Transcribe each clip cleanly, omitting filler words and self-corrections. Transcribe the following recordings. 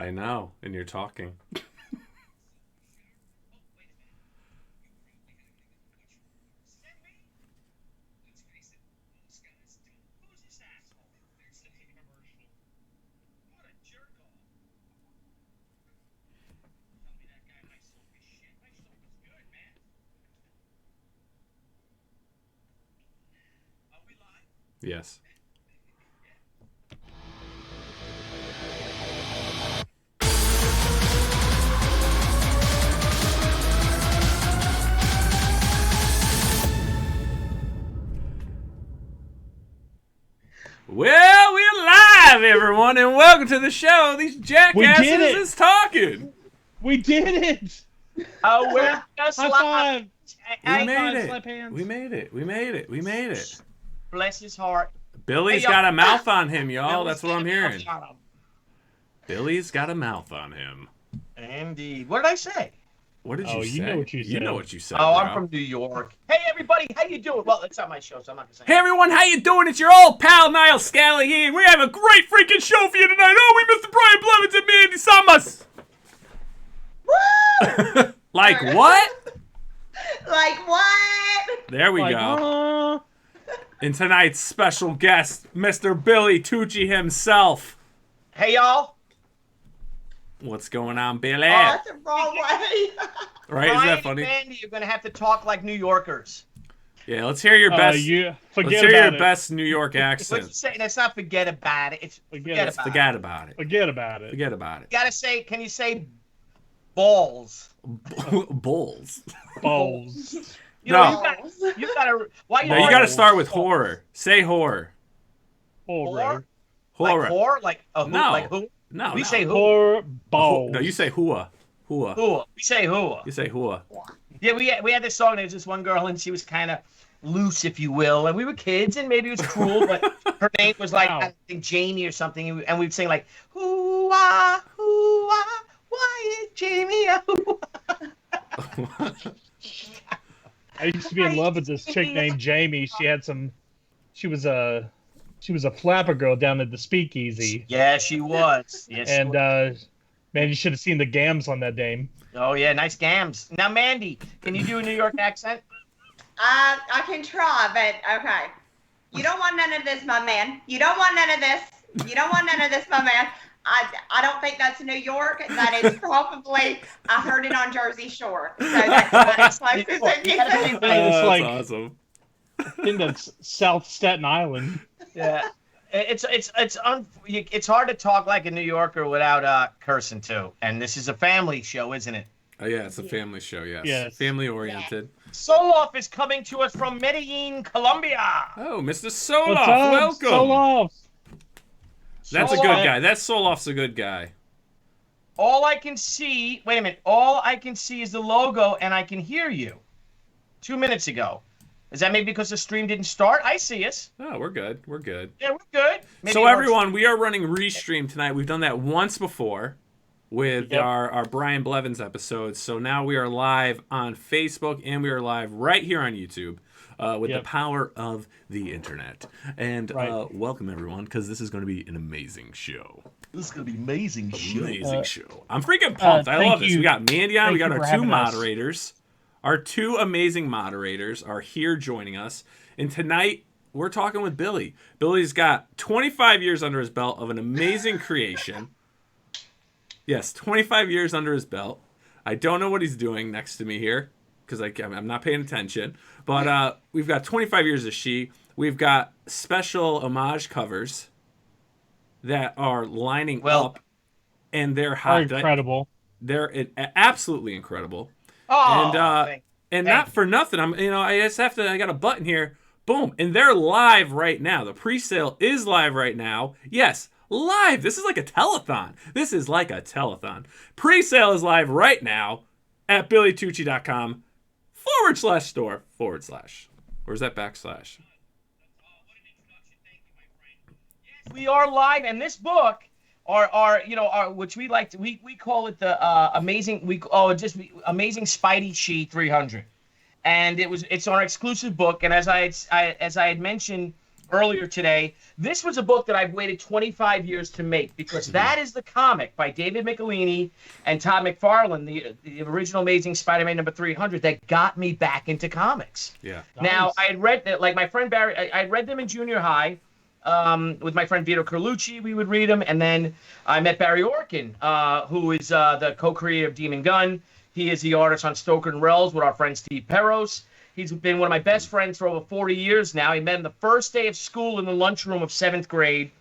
I know, and you're talking. Yes. Well, we're live, everyone, and welcome to the show. These jackasses is talking. We did it. Oh, we're just High live. five. We made it. Slap hands. We made it. We made it. We made it. Bless his heart. Billy's Hey, got a mouth on him, y'all. That's what I'm hearing. Shut up. Billy's got a mouth on him. Indeed. What did I say? What did Oh, you say? you know what you You said. know what you said. Oh, bro. I'm from New York. Hey, everybody. How you doing? Well, it's not my show, so I'm not going to say Hey everyone, how you doing? It's your old pal Nile Scally here. We have a great freaking show for you tonight. Oh, we Mr. Brian Blevins and Mandy Summers. Woo! Like what? Like what? There we go. And tonight's special guest, Mr. Billy Tucci himself. Hey, y'all. What's going on, Billy? Oh, that's the wrong way. Right? Isn't that funny? Brian and Mandy, you're going to have to talk like New Yorkers. Yeah, let's hear your best. Let's Forget hear about your it. best New York Let's accent. say, that's not forget about it. It's forget about it. Forget about it. Forget about it. Forget about it. You got to say, can you say balls? Bulls. Balls. You know, No. you got to. Why No, you got to start with horror. Say horror. Horror. Horror. Like whore? Like a who? No. Like who? No. We no. say who? Horror. Balls. No, you say hua. Hua. Who? We say who? You say hua. Yeah, we had this song. There was this one girl, and she was kind of loose, if you will. And we were kids, and maybe it was cruel, but her name was like Wow. I think Jamie or something, and we'd sing like hoo ah, why is Jamie a hoo? I used to be in love with this chick named Jamie. She was a flapper girl down at the Speakeasy. Yeah, she was. Yes. And man, you should have seen the gams on that dame. Oh yeah, nice gams. Now, Mandy, can you do a New York accent? I can try, but okay. You don't want none of this, my man. You don't want none of this. You don't want none of this, my man. I don't think that's New York. That is probably, I heard it on Jersey Shore. So that's as close as it gets. It's That's like awesome. I think that's South Staten Island. Yeah. It's hard to talk like a New Yorker without cursing too. And this is a family show, isn't it? Oh yeah, it's a family show. Yes. Yes. Family oriented. Soloff is coming to us from Medellin, Colombia. Oh, Mr. What's Soloff, up? welcome. Soloff. That's a Soloff. good guy. That Soloff's a good guy. All I can see, wait a minute, all I can see is the logo and I can hear you 2 minutes ago. Is that maybe because the stream didn't start? I see us. Oh, we're good. We're good. Yeah, we're good. Maybe So it works. everyone, we are running Restream tonight. We've done that once before with Yep. our Brian Blevins episodes. So now we are live on Facebook and we are live right here on YouTube with Yep. the power of the internet. And Right. welcome everyone, because this is going to be an amazing show. This is going to be amazing shit. Amazing show. I'm freaking pumped. I thank love this. you. We got Mandy on. We Thank got you our for two having us. moderators. Our two amazing moderators are here joining us. And tonight, we're talking with Billy. Billy's got 25 years under his belt of an amazing creation. Yes, 25 years under his belt. I don't know what he's doing next to me here because I'm not paying attention. But we've got 25 years of She. We've got special homage covers that are lining up. And they're hot. Incredible. They're absolutely incredible. Oh, And not for nothing, I got a button here. Boom. And they're live right now. The pre-sale is live right now. Yes, live. This is like a telethon. Pre-sale is live right now at billytucci.com/store/. Or is that backslash? we are live, and this book, which we like to, we call it the amazing Spidey She 300, and it's our exclusive book. And as I had mentioned earlier today. This was a book that I've waited 25 years to make because that is the comic by David Michelini and Todd McFarlane, the original Amazing Spider-Man number 300 that got me back into comics. Yeah. Now, Nice. I had read that, like my friend Barry, I read them in junior high. With my friend Vito Carlucci, we would read them. And then I met Barry Orkin, who is the co-creator of Demon Gun. He is the artist on Stoker and Rells with our friend Steve Perros. He's been one of my best friends for over 40 years now. He met him the first day of school in the lunchroom of 7th grade.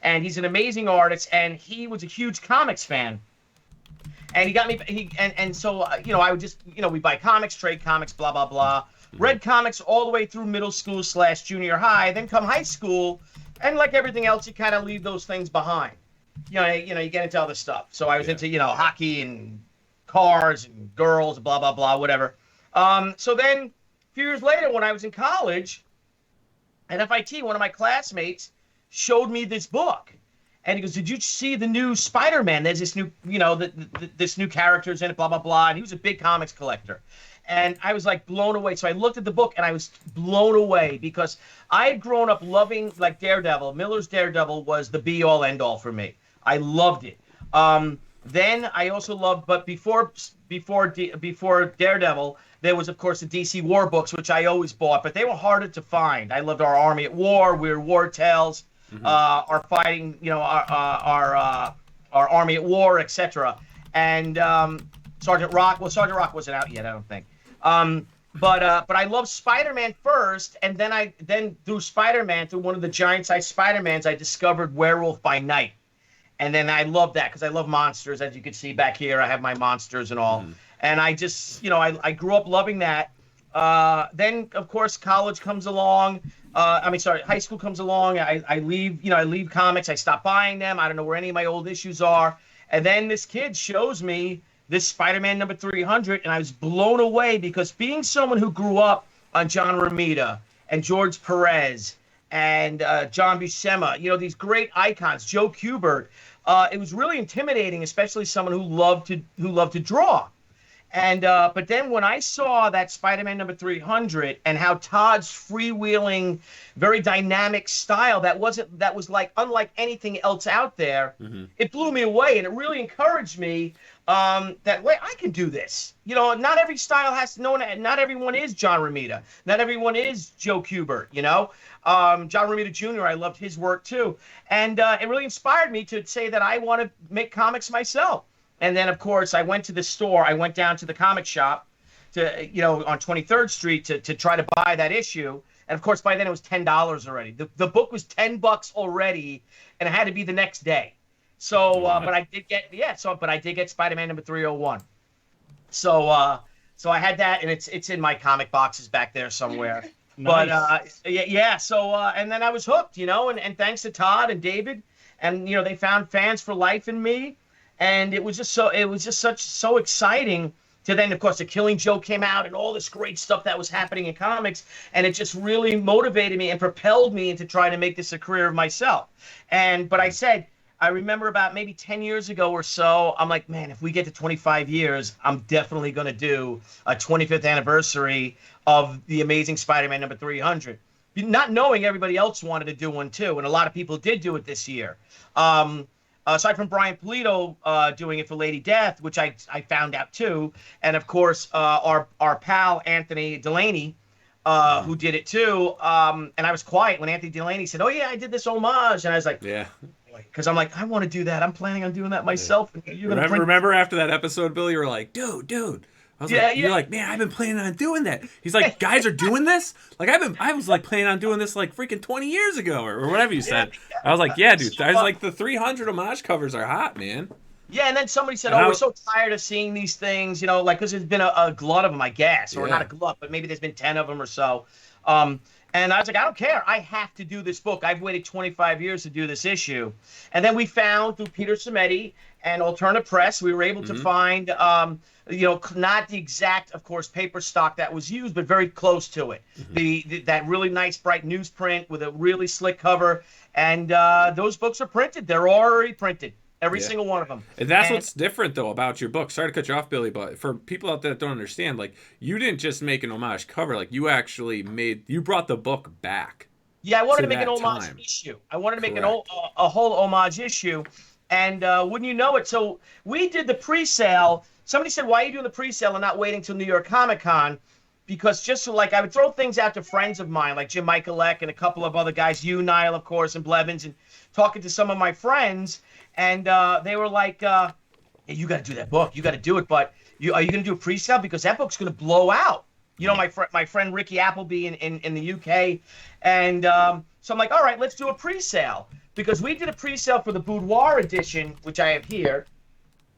And he's an amazing artist. And he was a huge comics fan. And he got me, so, I would just, we buy comics, trade comics, blah, blah, blah. Read comics all the way through middle school / junior high. Then come high school. And like everything else, you kind of leave those things behind. You get into other stuff. So I was into, hockey and cars and girls, blah, blah, blah, whatever. So then a few years later, when I was in college at FIT, one of my classmates showed me this book. And he goes, did you see the new Spider-Man? There's this new, this new characters in it, blah, blah, blah. And he was a big comics collector. And I was like blown away. So I looked at the book and I was blown away because I had grown up loving like Daredevil. Miller's Daredevil was the be all end all for me. I loved it. Then I also loved, but before Daredevil, there was of course the DC War books, which I always bought, but they were harder to find. I loved Our Army at War, Weird War Tales, our fighting, our Army at War, etc. And Sergeant Rock. Well, Sergeant Rock wasn't out yet, I don't think. But I love Spider-Man first, and then through Spider-Man, through one of the giant-sized Spider-Mans, I discovered Werewolf by Night. And then I love that because I love monsters. As you can see back here, I have my monsters and all. And I just, I grew up loving that. Then, of course, college comes along. High school comes along. I leave comics. I stop buying them. I don't know where any of my old issues are. And then this kid shows me this Spider-Man number 300, and I was blown away because being someone who grew up on John Romita and George Perez and John Buscema, these great icons, Joe Kubert, it was really intimidating, especially someone who loved to draw. And but then when I saw that Spider-Man number 300 and how Todd's freewheeling, very dynamic style that was like unlike anything else out there, it blew me away, and it really encouraged me that way I can do this. Not every style has to know. Not everyone is John Romita. Not everyone is Joe Kubert. John Romita Jr. I loved his work too, and it really inspired me to say that I want to make comics myself. And then, of course, I went to the store. I went down to the comic shop on 23rd Street to try to buy that issue. And, of course, by then it was $10 already. The book was $10 already, and it had to be the next day. So, but I did get Spider-Man number 301. So I had that, and it's in my comic boxes back there somewhere. Nice. But, So, and then I was hooked, and thanks to Todd and David, and, they found fans for life in me. And it was just so exciting to then, of course, The Killing Joke came out and all this great stuff that was happening in comics. And it just really motivated me and propelled me into trying to make this a career of myself. But I remember about maybe 10 years ago or so, I'm like, man, if we get to 25 years, I'm definitely going to do a 25th anniversary of The Amazing Spider-Man number 300. Not knowing everybody else wanted to do one too. And a lot of people did do it this year. Aside from Brian Polito doing it for Lady Death, which I found out too, and of course our pal Anthony Delaney, who did it too. And I was quiet when Anthony Delaney said, "Oh yeah, I did this homage," and I was like, "Yeah," because I'm like, I want to do that. I'm planning on doing that myself. And you're remember after that episode, Billy, you were like, dude. I was you're like, man, I've been planning on doing that. He's like, guys are doing this? Like, I was like planning on doing this like freaking 20 years ago or whatever you said. I was like, yeah, dude. I was like, the 300 homage covers are hot, man. Yeah, and then somebody said, we're so tired of seeing these things, because there's been a glut of them, I guess. Or not a glut, but maybe there's been 10 of them or so. And I was like, I don't care. I have to do this book. I've waited 25 years to do this issue. And then we found through Peter Cimetti and Alternative Press, we were able to find, not the exact, of course, paper stock that was used, but very close to it. That really nice, bright newsprint with a really slick cover. And those books are printed. They're already printed. Every single one of them. And that's what's different, though, about your book. Sorry to cut you off, Billy, but for people out there that don't understand, like, you didn't just make an homage cover. Like, you actually you brought the book back. Yeah, I wanted to to make an that homage time. issue. I wanted to make Correct. a whole homage issue. And wouldn't you know it? So we did the pre-sale. Somebody said, why are you doing the pre-sale and not waiting till New York Comic Con? Because just so, like, I would throw things out to friends of mine, like Jim Michaelek and a couple of other guys, you, Nile, of course, and Blevins, and talking to some of my friends. And they were like, hey, you got to do that book. You got to do it. But are you going to do a pre-sale? Because that book's going to blow out. You know, my friend Ricky Appleby in the UK. And so I'm like, all right, let's do a pre-sale. Because we did a pre-sale for the Boudoir edition, which I have here.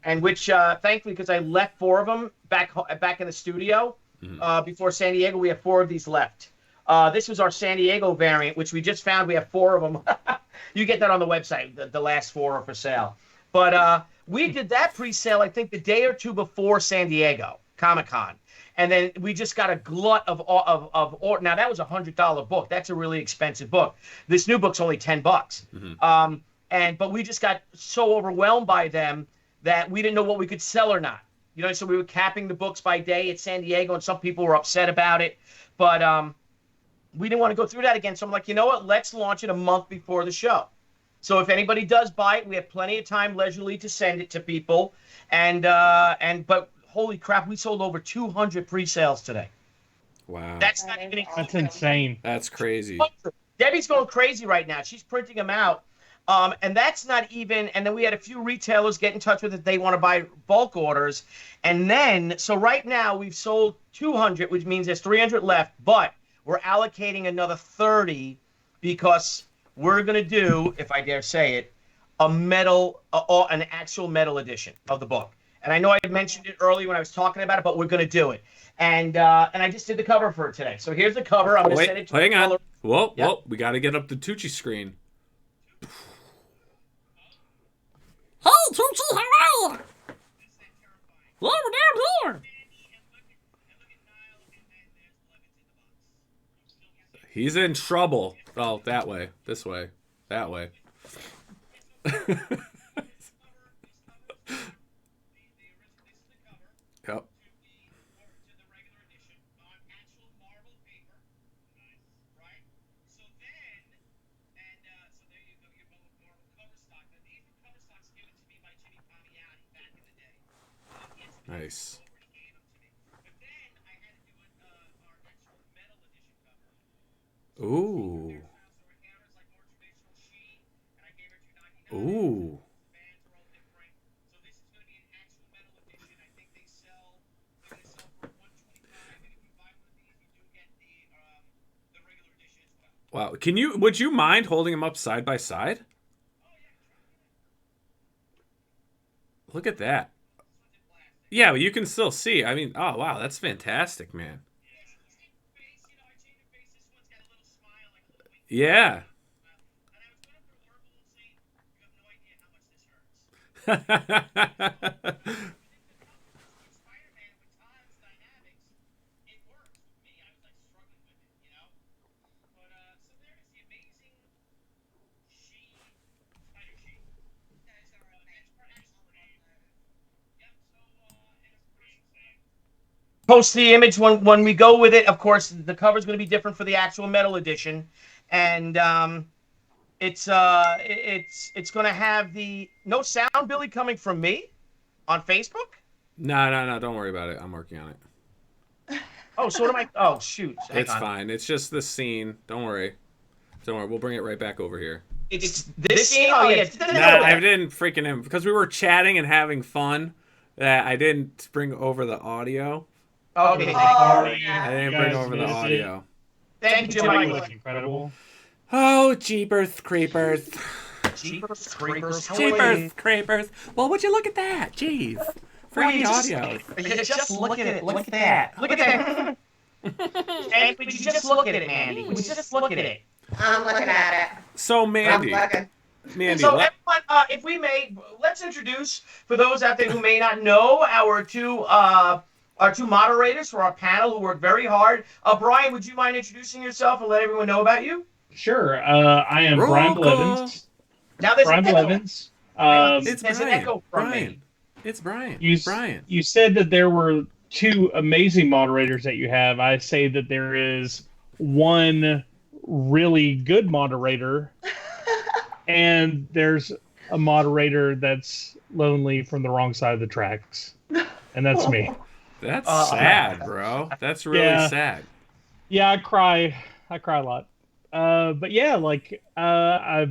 And which, thankfully, because I left 4 of them back in the studio before San Diego, we have 4 of these left. This was our San Diego variant, which we just found. We have 4 of them. You get that on the website. The last 4 are for sale. But we did that pre-sale, I think, the day or 2 before San Diego Comic Con. And then we just got a glut of now that was $100 book. That's a really expensive book. This new book's only $10. But we just got so overwhelmed by them that we didn't know what we could sell or not. You know, so we were capping the books by day at San Diego, and some people were upset about it. But we didn't want to go through that again. So I'm like, you know what? Let's launch it a month before the show. So if anybody does buy it, we have plenty of time leisurely to send it to people. But holy crap, we sold over 200 pre-sales today. Wow. That's not even That's insane. That's crazy. Debbie's going crazy right now. She's printing them out. And that's not even, and then we had a few retailers get in touch with us. They want to buy bulk orders. And then, so right now we've sold 200, which means there's 300 left, but we're allocating another 30 because we're going to do, if I dare say it, an actual metal edition of the book. And I know I mentioned it earlier when I was talking about it, but we're going to do it. And I just did the cover for it today. So here's the cover. I'm going to send it to hang on. color. Whoa, Yep. whoa. We got to get up the Tucci screen. Hey, Tucci, how are you? Yeah, we're down here. He's in trouble. Oh, that way. This way. That way. Yep. Nice. Ooh. Ooh. Wow. Would you mind holding them up side by side? Look at that. Yeah, but you can still see. I mean, oh, wow. That's fantastic, man. Yeah. Post the image when we go with it. Of course, the cover is going to be different for the actual metal edition, and it's going to have the no sound, Billy, coming from me on Facebook. No. Don't worry about it. I'm working on it. Oh, so what am I? Oh, shoot. Hang It's on. fine. It's just the scene. Don't worry. We'll bring it right back over here. It's this scene. Oh yeah. Nah, I didn't freaking him because we were chatting and having fun. I didn't bring over the audio. Okay. I didn't bring Guys over the missed it. audio. Thank you, Jim Jim was Michael. incredible. Oh, jeepers creepers. Jeepers creepers. Jeepers creepers. Well, would you look at that? Jeez. Free audio. Just look at it. Look at that. Look at that. And would you just look at it, Mandy? Would you just look at it? I'm looking at it. So, I'm Mandy. looking. Mandy, So everyone, if we may, let's introduce, for those out there who may not know, our two moderators for our panel who work very hard. Brian, would you mind introducing yourself and let everyone know about you? Sure. I am Roll Brian call. Blevins. Now there's Brian an echo. Blevins. It's There's an Brian. echo from Brian. me. It's Brian. You Brian. You said that there were 2 amazing moderators that you have. I say that there is one really good moderator, and there's a moderator that's lonely from the wrong side of the tracks, and that's me. That's sad, bro. That's really sad. Yeah, I cry a lot. But yeah, like I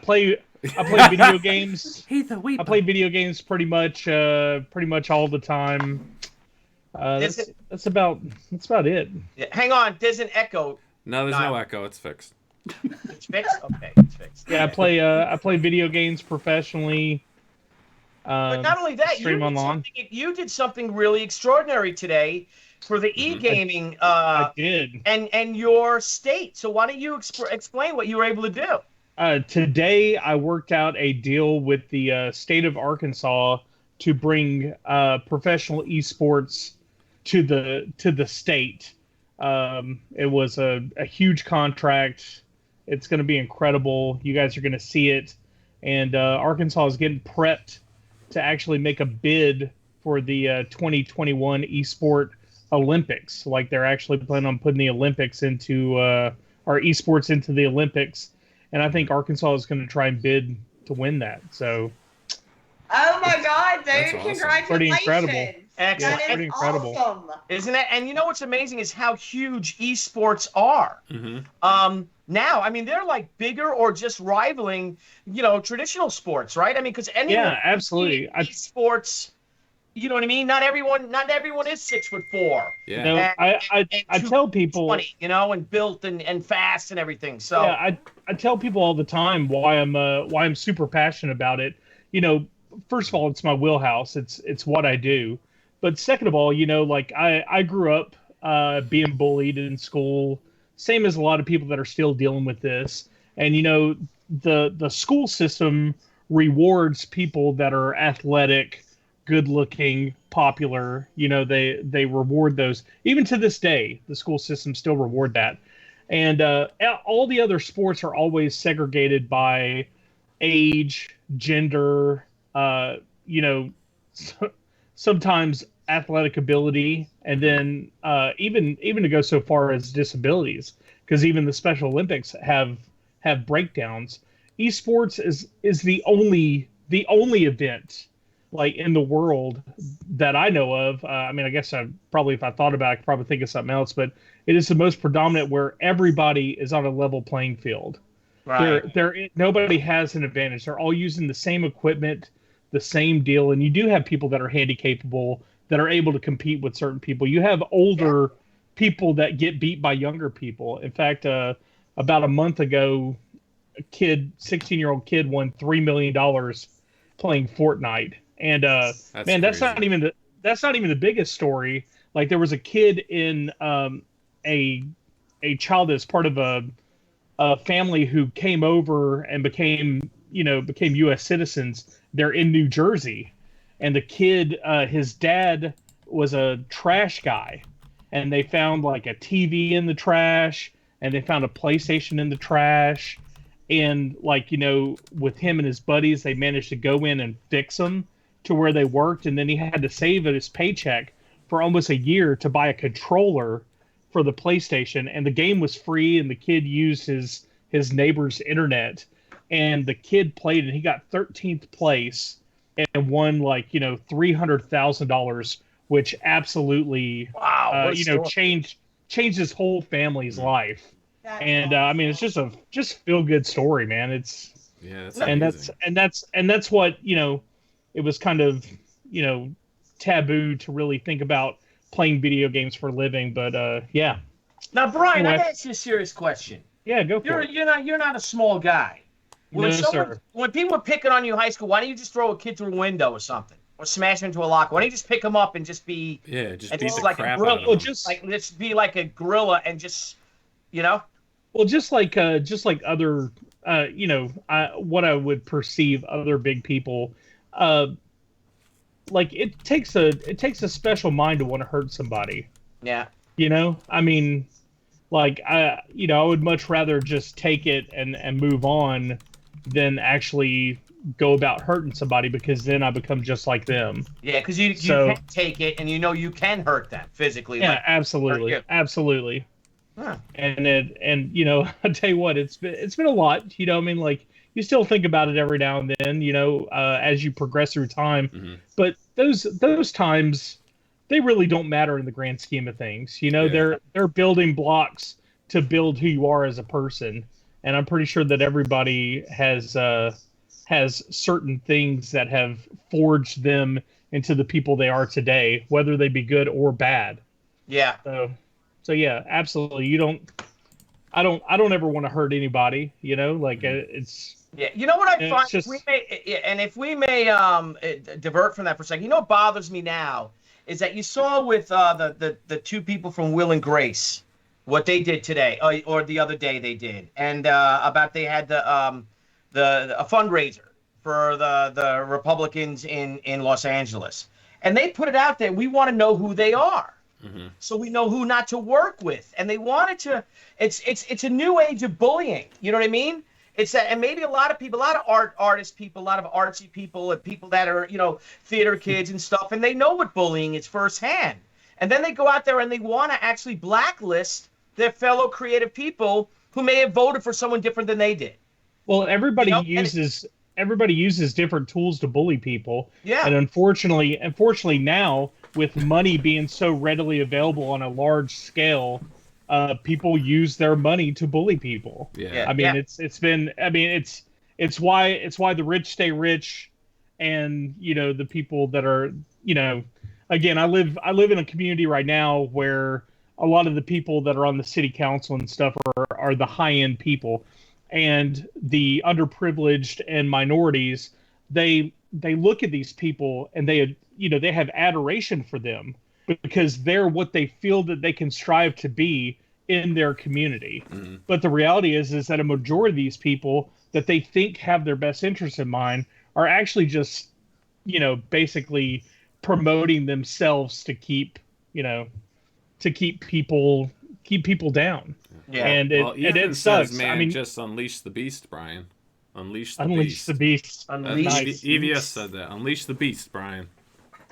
play video games. He's a weeper. I play video games pretty much all the time. That's about it. Yeah, hang on, there's an echo. No, there's no echo. It's fixed. It's fixed. Okay, it's fixed. Yeah, I play video games professionally. But not only that, you did something really extraordinary today for the e-gaming. I did. And your state. So why don't you explain what you were able to do? Today, I worked out a deal with the state of Arkansas to bring professional esports to the state. It was a huge contract. It's going to be incredible. You guys are going to see it. And Arkansas is getting prepped to actually make a bid for the 2021 Esport Olympics. Like, they're actually planning on putting the Olympics into our esports into the Olympics. And I think Arkansas is going to try and bid to win that. So. Oh my God, dude! That's awesome. Congratulations! Pretty incredible. Excellent. That is pretty incredible. awesome. Isn't it? And you know what's amazing is how huge esports are. Mm-hmm. Now, I mean, they're like bigger or just rivaling, traditional sports, right? I mean, because absolutely. Esports, you know what I mean? Not everyone is 6'4". Yeah. No, I tell people, 20, and built and fast and everything. So yeah, I tell people all the time why I'm super passionate about it. First of all, it's my wheelhouse. It's what I do. But second of all, like I grew up being bullied in school, same as a lot of people that are still dealing with this. And the school system rewards people that are athletic, good-looking, popular. They reward those. Even to this day, the school system still reward that. And all the other sports are always segregated by age, gender, sometimes athletic ability, and then even to go so far as disabilities, because even the Special Olympics have breakdowns. Esports is the only event like in the world that I know of. I mean, I guess if I thought about it, I could probably think of something else, but it is the most predominant where everybody is on a level playing field. right. Nobody has an advantage. They're all using the same equipment, the same deal, and you do have people that are handicapable that are able to compete with certain people. You have older people that get beat by younger people. In fact, about a month ago, a 16-year-old kid won $3 million playing Fortnite. And that's not even the biggest story. Like, there was a kid in a child that's part of a family who came over and became U.S. citizens. They're in New Jersey, and the kid, his dad was a trash guy, and they found like a TV in the trash, and they found a PlayStation in the trash, and with him and his buddies, they managed to go in and fix them to where they worked, and then he had to save his paycheck for almost a year to buy a controller for the PlayStation, and the game was free, and the kid used his neighbor's internet, and the kid played, and he got 13th place and won $300,000, which absolutely changed his whole family's life. That's And I mean, it's just feel good story, man. It's that's and amazing. that's what it was kind of taboo to really think about playing video games for a living, but yeah. Now, Brian, Anyway. I ask you a serious question. Yeah, go for it. You're not a small guy. Sir. When people are picking on you in high school, why don't you just throw a kid through a window or something, or smash him into a locker? Why don't you just pick him up and just be just and beat just the like a crap gorilla, out of him. just be like a gorilla and just Well, just like other, what I would perceive other big people, like it takes a special mind to want to hurt somebody. Yeah. I mean, like I would much rather just take it and move on than actually go about hurting somebody, because then I become just like them. Yeah, because you can take it, and you can hurt them physically. Yeah, like, absolutely, hurt you. absolutely. Huh. And I tell you what, it's been a lot. I mean, like, you still think about it every now and then, as you progress through time. Mm-hmm. But those times, they really don't matter in the grand scheme of things. They're building blocks to build who you are as a person. And I'm pretty sure that everybody has certain things that have forged them into the people they are today, whether they be good or bad. Yeah. So yeah, absolutely. I don't ever want to hurt anybody. It's. Yeah, you know what I find? Just, if we may divert from that for a second, what bothers me now is that you saw with the two people from Will and Grace, what they did today, or the other day they did, and about they had a fundraiser for the Republicans in Los Angeles, and they put it out there. We want to know who they are. Mm-hmm. So we know who not to work with, and they wanted to. It's a new age of bullying. You know what I mean? It's that, and maybe a lot of people, a lot of artist people, a lot of artsy people, and people that are theater kids and stuff, and they know what bullying is firsthand. And then they go out there and they want to actually blacklist their fellow creative people who may have voted for someone different than they did. Well, everybody uses different tools to bully people. Yeah. And unfortunately now, with money being so readily available on a large scale, people use their money to bully people. Yeah. I mean, it's why the rich stay rich, and the people that are again, I live in a community right now where a lot of the people that are on the city council and stuff are the high end people, and the underprivileged and minorities. They look at these people and they have adoration for them because they're what they feel that they can strive to be in their community. Mm-hmm. But the reality is that a majority of these people that they think have their best interests in mind are actually just, basically promoting themselves to keep people down. Yeah. And Ethan it sucks. says, man, I mean, just unleash the beast, Brian. Unleash the unleash beast. the beast. Unleash EVS said that. Unleash the beast, Brian.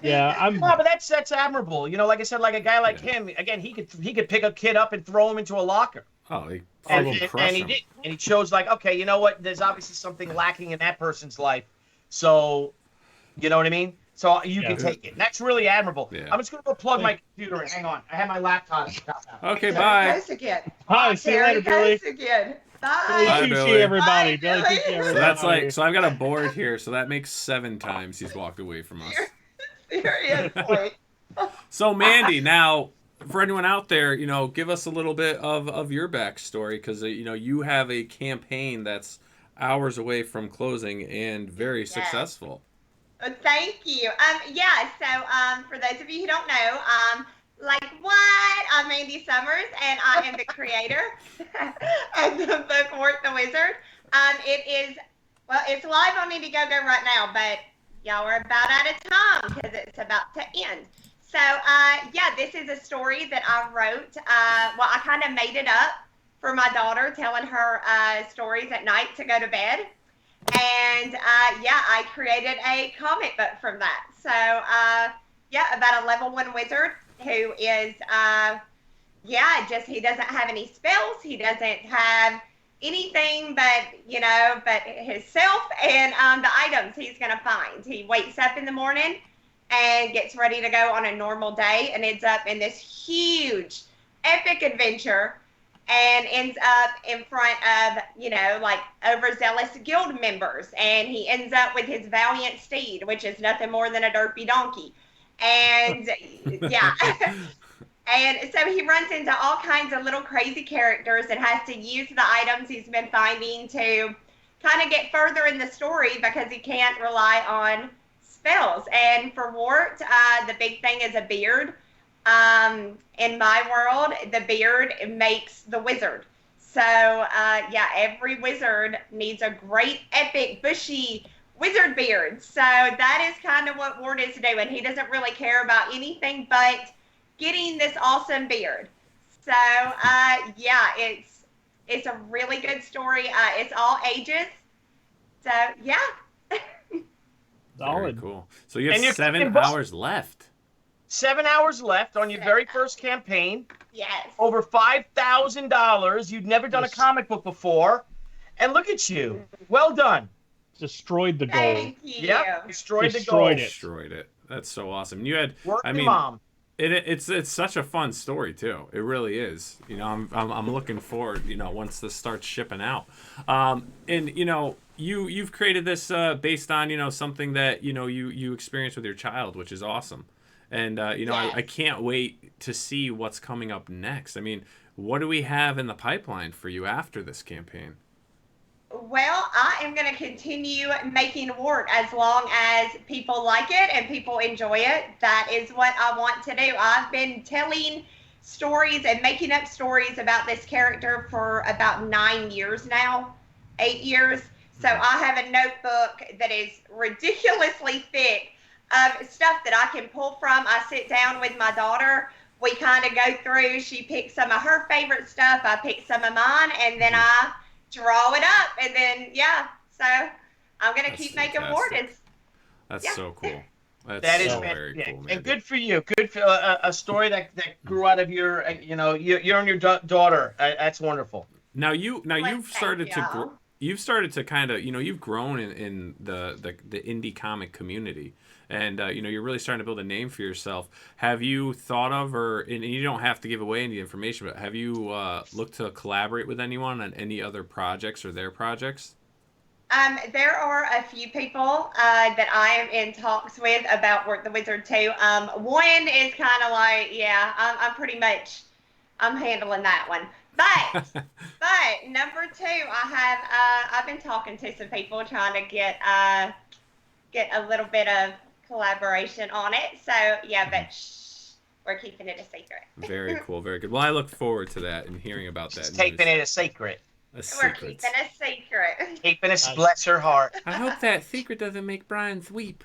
Yeah, No, but that's admirable. Like I said, like a guy like him, again, he could pick a kid up and throw him into a locker. Oh, he And will he crush him. did. And he chose, like, okay, you know what? There's obviously something lacking in that person's life. So, you know what I mean? So you can take it. And that's really admirable. Yeah. I'm just going to go plug my computer in. Hang on. I have my laptop. Okay, There bye. he goes again. Hi, see you later, There he Billy. goes again. Billy Bye. Billy. Tucci, everybody. Bye, Billy Billy. Tucci, So everybody. that's so I've got a board here, so that makes 7 times he's walked away from us. Serious point. So Mandy, now for anyone out there, give us a little bit of your backstory, because you have a campaign that's hours away from closing and very successful. Thank you. So for those of you who don't know, I'm Mandy Summers, and I am the creator of the book Wart the Wizard. It's live on Indiegogo right now, but y'all are about out of time because it's about to end. So, this is a story that I wrote. I kind of made it up for my daughter, telling her stories at night to go to bed. And, I created a comic book from that. So, about a level 1 wizard who is, he doesn't have any spells. He doesn't have anything but himself and the items he's going to find. He wakes up in the morning and gets ready to go on a normal day and ends up in this huge, epic adventure and ends up in front of, overzealous guild members. And he ends up with his valiant steed, which is nothing more than a derpy donkey. And, and so he runs into all kinds of little crazy characters and has to use the items he's been finding to kind of get further in the story because he can't rely on spells. And for Wart, the big thing is a beard. In my world, the beard makes the wizard. So, every wizard needs a great, epic, bushy wizard beard. So that is kind of what Wart is doing. He doesn't really care about anything but getting this awesome beard. So, it's a really good story. It's all ages. So, Very cool. So you And have you're 7 kicking butt. hours left. 7 hours left on your very first campaign. Yes. Over $5,000. You'd never done a comic book before. And look at you. Well done. Destroyed the goal. Thank you. Yep. Destroyed the Destroyed goal. it. Destroyed it. That's so awesome. You had, Work I your mean, mom. it's such a fun story too. It really is. You know, I'm looking forward. You know, once this starts shipping out, and you know, you've created this based on, you know, something that, you know, you experienced with your child, which is awesome. And you know, Yes. I can't wait to see what's coming up next. I mean, what do we have in the pipeline for you after this campaign? Well, I am going to continue making work as long as people like it and people enjoy it. That is what I want to do. I've been telling stories and making up stories about this character for about 9 years now, 8 years. So I have a notebook that is ridiculously thick of stuff that I can pull from. I sit down with my daughter. We kind of go through. She picks some of her favorite stuff. I pick some of mine, and then I draw it up, and then so I'm gonna keep making more. That's so cool. That is very cool, man. And good for you. Good for a story that grew out of your, you know, you and your daughter. That's wonderful. Now you've started to y'all. you've started to kind of, you know, you've grown in the indie comic community, and you know, you're really starting to build a name for yourself. Have you thought of, or, and you don't have to give away any information, but have you looked to collaborate with anyone on any other projects or their projects? There are a few people that I am in talks with about Work the Wizard too. One is kind of like, I'm pretty much, I'm handling that one. But number two, I've been talking to some people trying to get a little bit of collaboration on it. So but we're keeping it a secret. Very cool, very good. Well, I look forward to that and hearing about that. She's keeping it a secret. We're keeping a secret. Keeping it, bless her heart. I hope that secret doesn't make Brian's weep.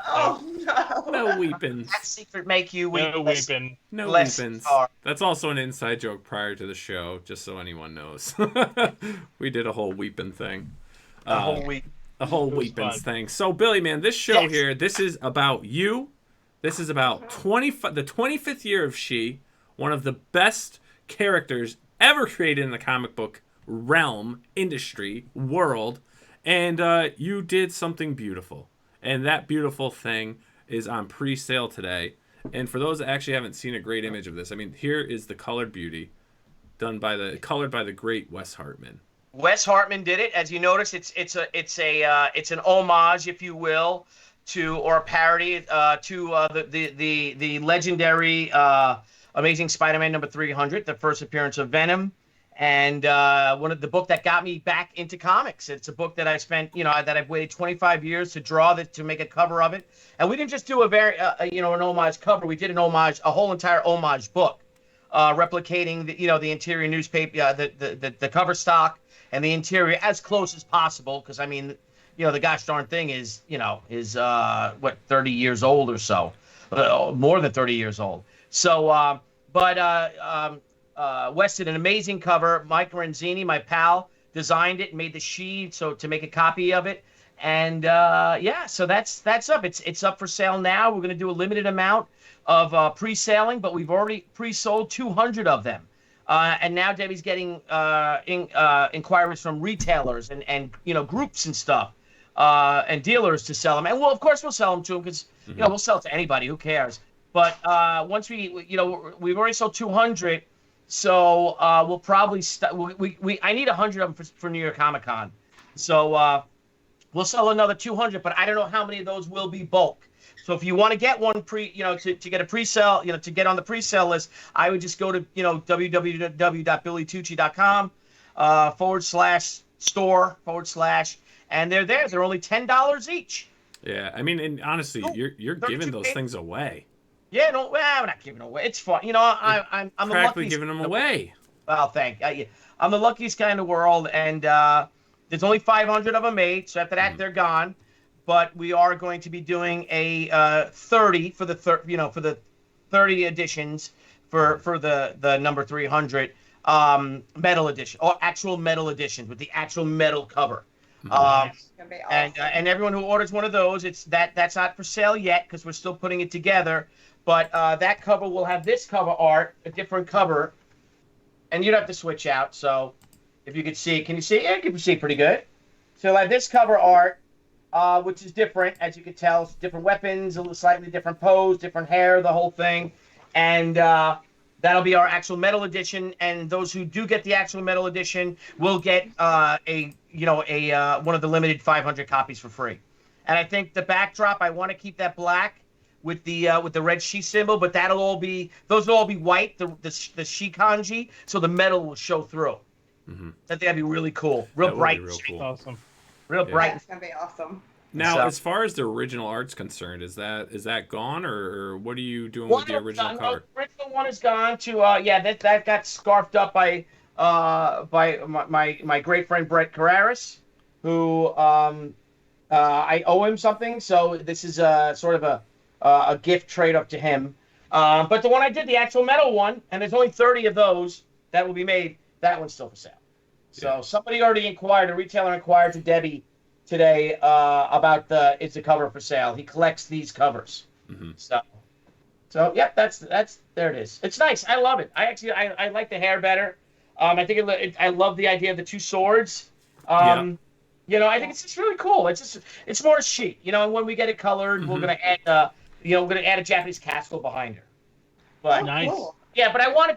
Oh no. No weepins. That secret make you weep. No weeping. No Bless weepins. his heart. That's also an inside joke prior to the show, just so anyone knows. We did a whole weeping thing. The whole week. A whole It was weepins fun. thing. So, Billy, man, this show Yes. here, this is about you. This is about the 25th year of She, one of the best characters ever created in the comic book realm, industry, world. And you did something beautiful. And that beautiful thing is on pre-sale today. And for those that actually haven't seen a great image of this, I mean, here is the colored beauty colored by the great Wes Hartman. Wes Hartman did it. As you notice, it's an homage, if you will, or a parody to the legendary Amazing Spider-Man number 300, the first appearance of Venom, and one of the book that got me back into comics. It's a book that I spent, that I've waited 25 years to draw, to make a cover of it. And we didn't just do an homage cover. We did a whole entire homage book, replicating the interior newspaper, the cover stock, and the interior as close as possible. Because I mean, the gosh darn thing is 30 years old or so, more than 30 years old. So, Wes did an amazing cover. Mike Renzini, my pal, designed it and made the sheet to make a copy of it. And so that's up. It's up for sale now. We're going to do a limited amount of pre-selling, but we've already pre-sold 200 of them. And now Debbie's getting inquiries from retailers and groups and stuff, and dealers to sell them. And of course we'll sell them to them because we'll sell it to anybody. Who cares? But once we've already sold 200, so we'll probably I need 100 of them for New York Comic Con. So we'll sell another 200, but I don't know how many of those will be bulk. So if you want to get one to get a pre-sale, to get on the pre-sale list, I would just go to www.billytucci.com /store/ and they're there. They're only $10 each. Yeah, I mean, and honestly, you're giving those things away. Yeah, no, we're not giving them away. It's fun. I'm the Practically luckiest. giving them away. Well, thank you. I'm the luckiest guy in the world, and there's only 500 of them made. So after that, they're gone. But we are going to be doing a 30 for the 30 editions for the number 300 metal edition, or actual metal editions with the actual metal cover. Nice. Gonna be awesome. And everyone who orders one of those, that's not for sale yet because we're still putting it together. But that cover will have this cover art, a different cover, and you'd have to switch out. So if you could see, can you see? Yeah, you can see pretty good. So it'll have this cover art, which is different, as you can tell. It's different weapons, a little slightly different pose, different hair, the whole thing, and that'll be our actual metal edition. And those who do get the actual metal edition will get one of the limited 500 copies for free. And I think the backdrop, I want to keep that black with the red she symbol, but those will all be white, the she kanji, so the metal will show through. Mm-hmm. I think that'd be really cool, real bright, real cool. Awesome. Real bright. That's gonna be awesome. Now, So- as far as the original art's concerned, is that gone, or what are you doing with the original cover? The original one is gone to that got scarfed up by my great friend Brett Carraris, who I owe him something, so this is sort of a gift trade up to him. But the one I did, the actual metal one, and there's only 30 of those that will be made. That one's still for sale. So somebody already inquired, a retailer inquired to Debbie today about it's a cover for sale. He collects these covers. Mm-hmm. So yeah, that's there it is. It's nice. I love it. I like the hair better. I think I love the idea of the two swords. I think it's just really cool. It's more chic, and when we get it colored, we're gonna add a Japanese castle behind her. But Nice. Cool. yeah, but I wanted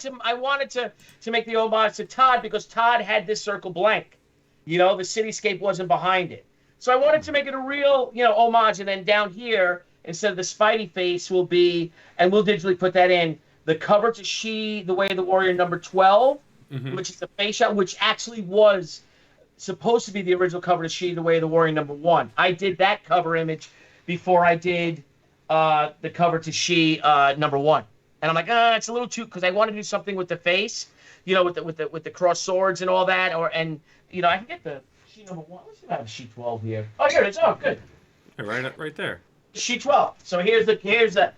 to make the homage to Todd because Todd had this circle blank. The cityscape wasn't behind it. So I wanted to make it a real, homage, and then down here, instead of the Spidey face will be, and we'll digitally put that in, the cover to She, The Way of the Warrior number 12, which is the face shot, which actually was supposed to be the original cover to She, The Way of the Warrior number 1. I did that cover image before I did the cover to She number 1. And I'm like, it's a little too, because I want to do something with the face, with the cross swords and all that, I can get the She number 1. Let's see if I have She 12 here. Oh, here it is. Oh, good. Right there. She 12. So here's the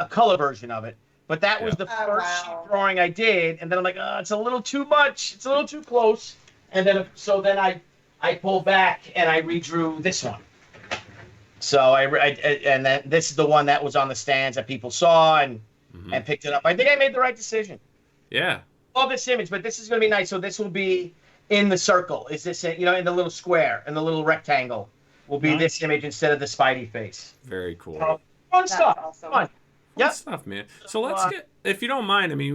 color version of it. But that was the first sheet drawing I did, and then I'm like, it's a little too much. It's a little too close. And then I pulled back and I redrew this one. So and then this is the one that was on the stands that people saw and picked it up. I think I made the right decision. Yeah. Love this image, but this is going to be nice. So this will be in the circle. Is this in the little square, in the little rectangle? Will be this image instead of the Spidey face. Very cool. Fun That's stuff. awesome. Fun. Good stuff, man. So let's get, if you don't mind, I mean,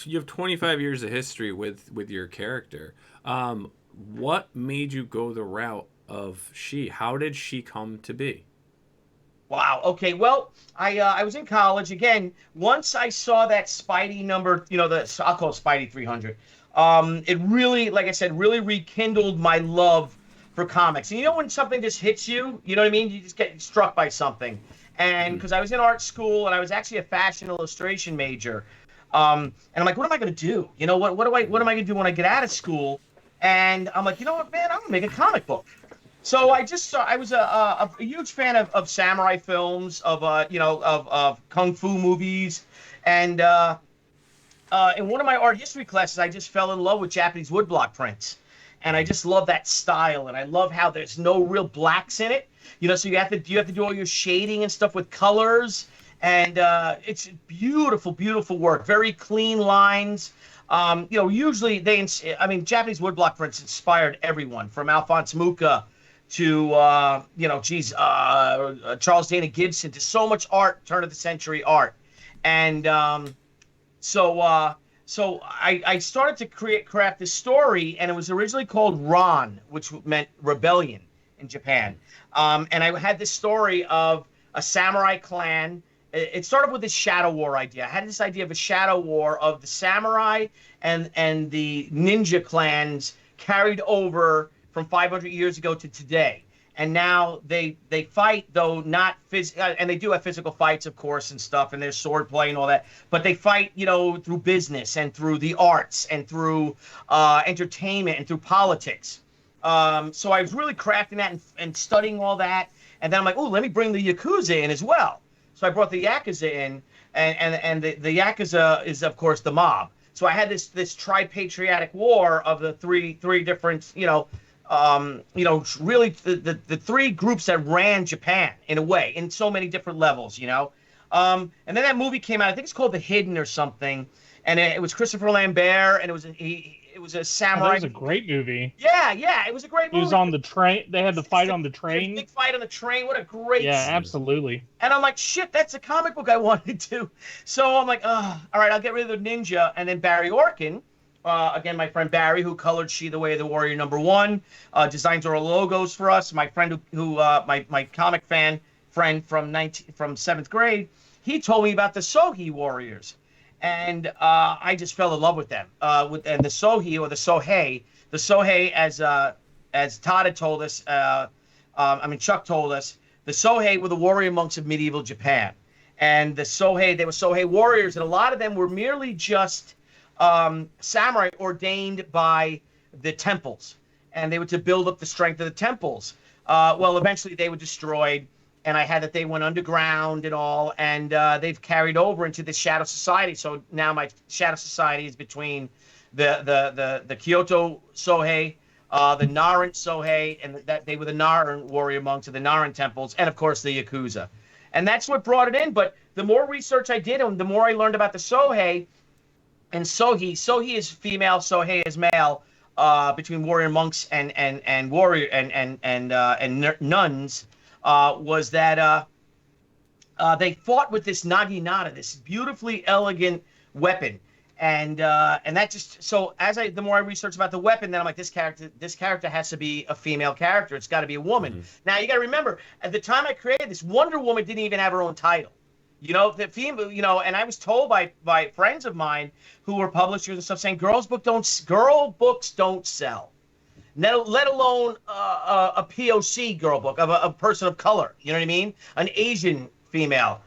you have 25 years of history with your character. What made you go the route of She? How did She come to be? Wow. Okay. Well, I was in college again. Once I saw that Spidey number, I'll call it Spidey 300. It really, like I said, really rekindled my love for comics. And when something just hits you, you know what I mean? You just get struck by something. And because I was in art school and I was actually a fashion illustration major, and I'm like, what am I going to do? What am I going to do when I get out of school? And I'm like, you know what, man, I'm going to make a comic book. So I was a huge fan of samurai films, of kung fu movies, and in one of my art history classes, I just fell in love with Japanese woodblock prints. And I just love that style, and I love how there's no real blacks in it. So you have to do all your shading and stuff with colors, and it's beautiful, beautiful work. Very clean lines. Usually Japanese woodblock prints inspired everyone from Alphonse Mucha to Charles Dana Gibson, to so much art, turn of the century art, and So I started to craft this story, and it was originally called Ron, which meant rebellion in Japan. And I had this story of a samurai clan. It started with this shadow war idea. I had this idea of a shadow war of the samurai and the ninja clans carried over from 500 years ago to today. And now they fight, though not and they do have physical fights, of course, and stuff, and there's sword play and all that. But they fight, through business and through the arts and through entertainment and through politics. So I was really crafting that and studying all that. And then I'm like, oh, let me bring the Yakuza in as well. So I brought the Yakuza in, and the Yakuza is, of course, the mob. So I had this tri-patriotic war of the three different, really the three groups that ran Japan in a way, in so many different levels, and then that movie came out. I think it's called The Hidden or something, and it was Christopher Lambert, and it was a samurai. That was a great movie. Yeah, it was a great movie. He was on the train. They had the fight on the train. Big fight on the train. What a great Yeah, scene. absolutely. And I'm like, shit, that's a comic book I wanted to. So I'm like, all right, I'll get rid of the ninja. And then Barry Orkin, again, my friend Barry, who colored She the Way of the Warrior #1, designs our logos for us. My friend my comic friend from 7th grade, he told me about the Sohei Warriors. And I just fell in love with them. And the Sohei or the Sohei, as Todd had told us, Chuck told us, the Sohei were the warrior monks of medieval Japan. And they were Sohei warriors, and a lot of them were merely just samurai ordained by the temples. And they were to build up the strength of the temples. Well, eventually they were destroyed, and I had that they went underground and all, and they've carried over into the Shadow Society. So now my Shadow Society is between the Kyoto Sohei, the Naran Sohei, and that they were the Naran warrior monks of the Naran temples, and of course the Yakuza. And that's what brought it in. But the more research I did, and the more I learned about the Sohei and Sohei. Sohei is female, Sohei is male. Between warrior monks and warrior and nuns, was that they fought with this naginata, this beautifully elegant weapon. And that just, so the more I research about the weapon, then I'm like, this character has to be a female character. It's got to be a woman. Mm-hmm. Now you got to remember, at the time I created this, Wonder Woman didn't even have her own title. The female, and I was told by friends of mine who were publishers and stuff saying girl books don't sell. Let alone a POC girl book of a person of color. You know what I mean? An Asian female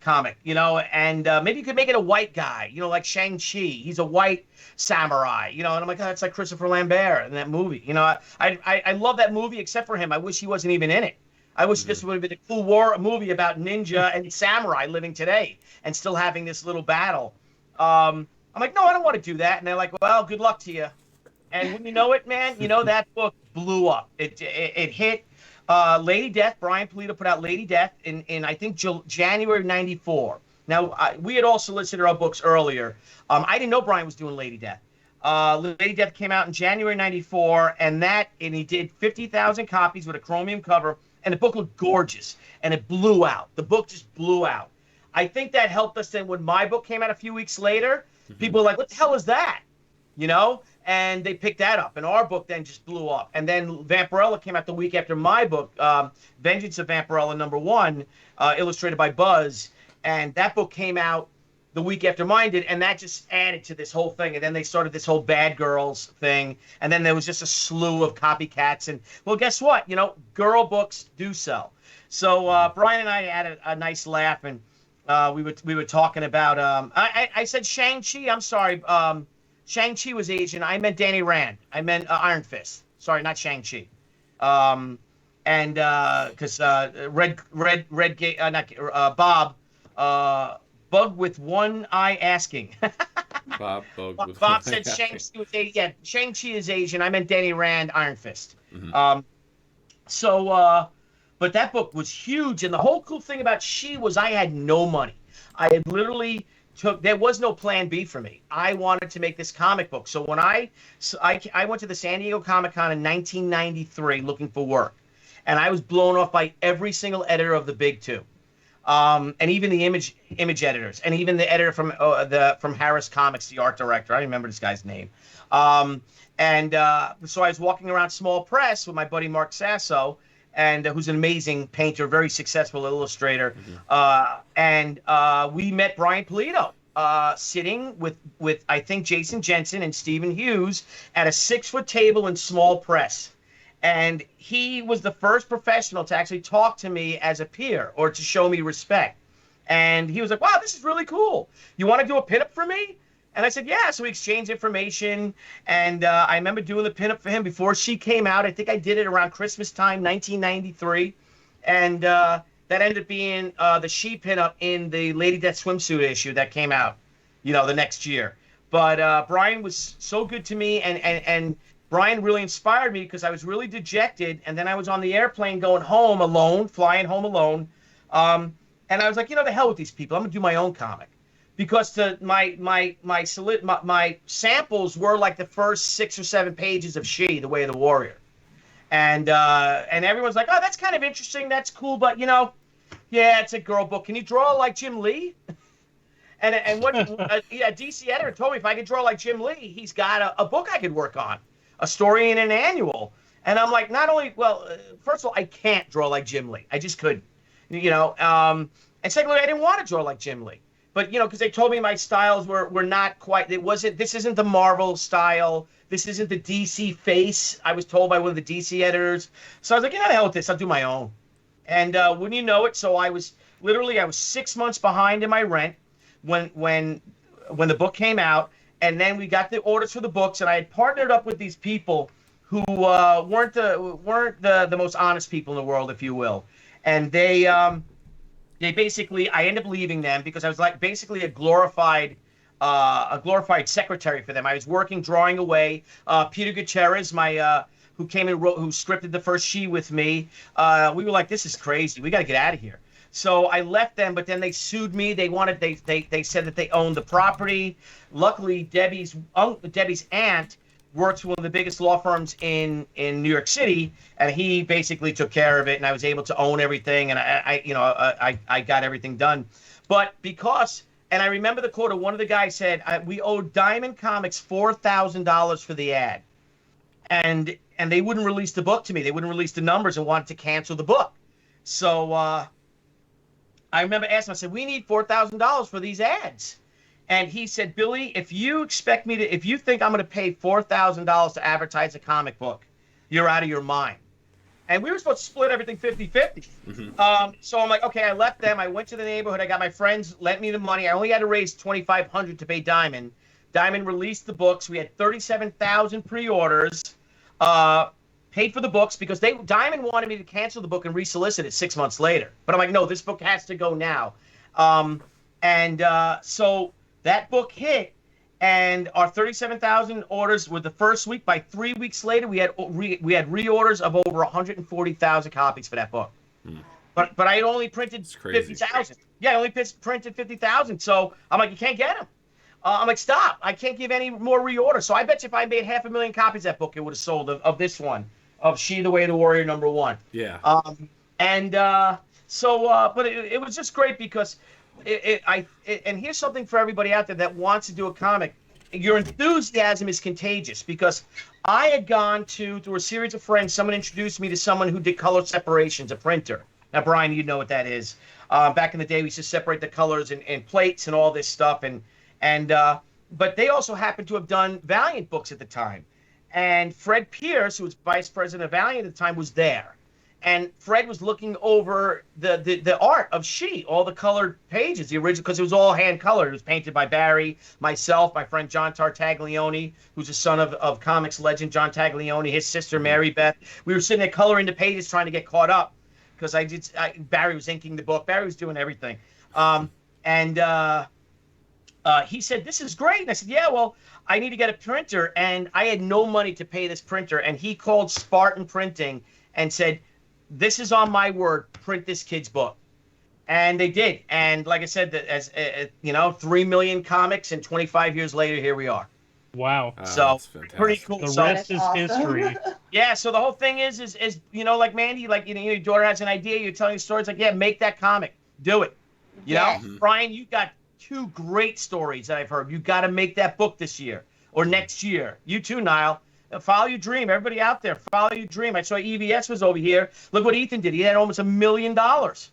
comic, and maybe you could make it a white guy, like Shang-Chi. He's a white samurai, and I'm like, oh, that's like Christopher Lambert in that movie. I love that movie except for him. I wish he wasn't even in it. I wish this would have been a cool movie about ninja and samurai living today and still having this little battle. I'm like, no, I don't want to do that. And they're like, well, good luck to you. And when you know it, man, that book blew up. It hit Lady Death. Brian Pulido put out Lady Death in I think, January of 94. Now, we had all solicited our books earlier. I didn't know Brian was doing Lady Death. Lady Death came out in January 94, and he did 50,000 copies with a chromium cover. And the book looked gorgeous, and it blew out. The book just blew out. I think that helped us then when my book came out a few weeks later. People were like, what the hell is that? And they picked that up. And our book then just blew up. And then Vampirella came out the week after my book, Vengeance of Vampirella #1, illustrated by Buzz. And that book came out the week after mine did, and that just added to this whole thing. And then they started this whole Bad Girls thing, and then there was just a slew of copycats. And well, guess what? Girl books do sell. So Brian and I had a nice laugh, and we were talking about. I said Shang-Chi. I'm sorry, Shang-Chi was Asian. I meant Danny Rand. I meant Iron Fist. Sorry, not Shang-Chi. And because Bob. Bug with one eye asking. Bob said Shang-Chi was Asian. Yeah, Shang-Chi is Asian. I meant Danny Rand, Iron Fist. Mm-hmm. But that book was huge. And the whole cool thing about She was I had no money. I had literally there was no plan B for me. I wanted to make this comic book. So when I went to the San Diego Comic Con in 1993 looking for work. And I was blown off by every single editor of the big two. And even the image editors, and even the editor from Harris Comics, the art director. I don't remember this guy's name. So I was walking around Small Press with my buddy Mark Sasso, and who's an amazing painter, very successful illustrator. Mm-hmm. We met Brian Pulido sitting with I think Jason Jensen and Stephen Hughes at a 6-foot table in Small Press. And he was the first professional to actually talk to me as a peer or to show me respect. And he was like, wow, this is really cool. You want to do a pinup for me? And I said, yeah. So we exchanged information. And I remember doing the pinup for him before She came out. I think I did it around Christmas time, 1993. And that ended up being the She pinup in the Lady Death swimsuit issue that came out, the next year. But Brian was so good to me. And Brian really inspired me because I was really dejected, and then I was on the airplane going home alone, flying home alone, and I was like, the hell with these people. I'm gonna do my own comic, because my samples were like the first 6 or 7 pages of She, the Way of the Warrior, and everyone's like, oh, that's kind of interesting, that's cool, but yeah, it's a girl book. Can you draw like Jim Lee? And what a DC editor told me if I could draw like Jim Lee, he's got a book I could work on, a story in an annual. And I'm like, first of all, I can't draw like Jim Lee. I just couldn't, and secondly, I didn't want to draw like Jim Lee. But, because they told me my styles were not quite, this isn't the Marvel style. This isn't the DC face, I was told by one of the DC editors. So I was like, the hell with this, I'll do my own. And wouldn't you know it, so I was 6 months behind in my rent when the book came out, and then we got the orders for the books, and I had partnered up with these people who weren't the most honest people in the world, if you will, and they basically, I ended up leaving them because I was like basically a glorified secretary for them. I was working, drawing away. Peter Gutierrez, who came and wrote, who scripted the first She with me, we were like, this is crazy, we got to get out of here. So I left them, but then they sued me. They said that they owned the property. Luckily, Debbie's aunt works for one of the biggest law firms in New York City, and he basically took care of it, and I was able to own everything, and I got everything done. But and I remember the quote of one of the guys said, we owed Diamond Comics $4,000 for the ad, and they wouldn't release the book to me. They wouldn't release the numbers and wanted to cancel the book. So I remember asking him, I said, we need $4,000 for these ads. And he said, Billy, if you think I'm going to pay $4,000 to advertise a comic book, you're out of your mind. And we were supposed to split everything 50-50. Mm-hmm. So I'm like, okay, I left them. I went to the neighborhood. I got my friends, lent me the money. I only had to raise $2,500 to pay Diamond. Diamond released the books. We had 37,000 pre-orders. Paid for the books because Diamond wanted me to cancel the book and resolicit it 6 months later. But I'm like, no, this book has to go now. So that book hit, and our 37,000 orders were the first week. By 3 weeks later, we had reorders of over 140,000 copies for that book. But I had only printed 50,000. Yeah, I only printed 50,000. So I'm like, you can't get them. I'm like, stop. I can't give any more reorders. So I bet you if I made 500,000 copies of that book, it would have sold of this one, of She, the Way of the Warrior #1. Yeah. But it was just great because and here's something for everybody out there that wants to do a comic. Your enthusiasm is contagious, because I had gone through a series of friends, someone introduced me to someone who did color separations, a printer. Now, Brian, you know what that is. Back in the day, we used to separate the colors in plates and all this stuff. But they also happened to have done Valiant books at the time. And Fred Pierce, who was vice president of Valiant at the time, was there. And Fred was looking over the art of She, all the colored pages, the original, because it was all hand colored. It was painted by Barry, myself, my friend John Tartaglione, who's the son of comics legend John Taglione, his sister Mary Beth. We were sitting there coloring the pages, trying to get caught up, because Barry was inking the book. Barry was doing everything. He said, this is great. And I said, yeah, well, I need to get a printer. And I had no money to pay this printer. And he called Spartan Printing and said, this is on my word, print this kid's book. And they did. And like I said, 3 million comics, and 25 years later, here we are. Wow. So pretty cool. The rest is history. Yeah. So the whole thing is like Mandy, like, your daughter has an idea, you're telling stories, like, yeah, make that comic, do it. You know, Brian, you got 2 great stories that I've heard. You got to make that book this year or next year. You too, Nile. Follow your dream. Everybody out there, follow your dream. I saw EVS was over here. Look what Ethan did. He had almost $1 million for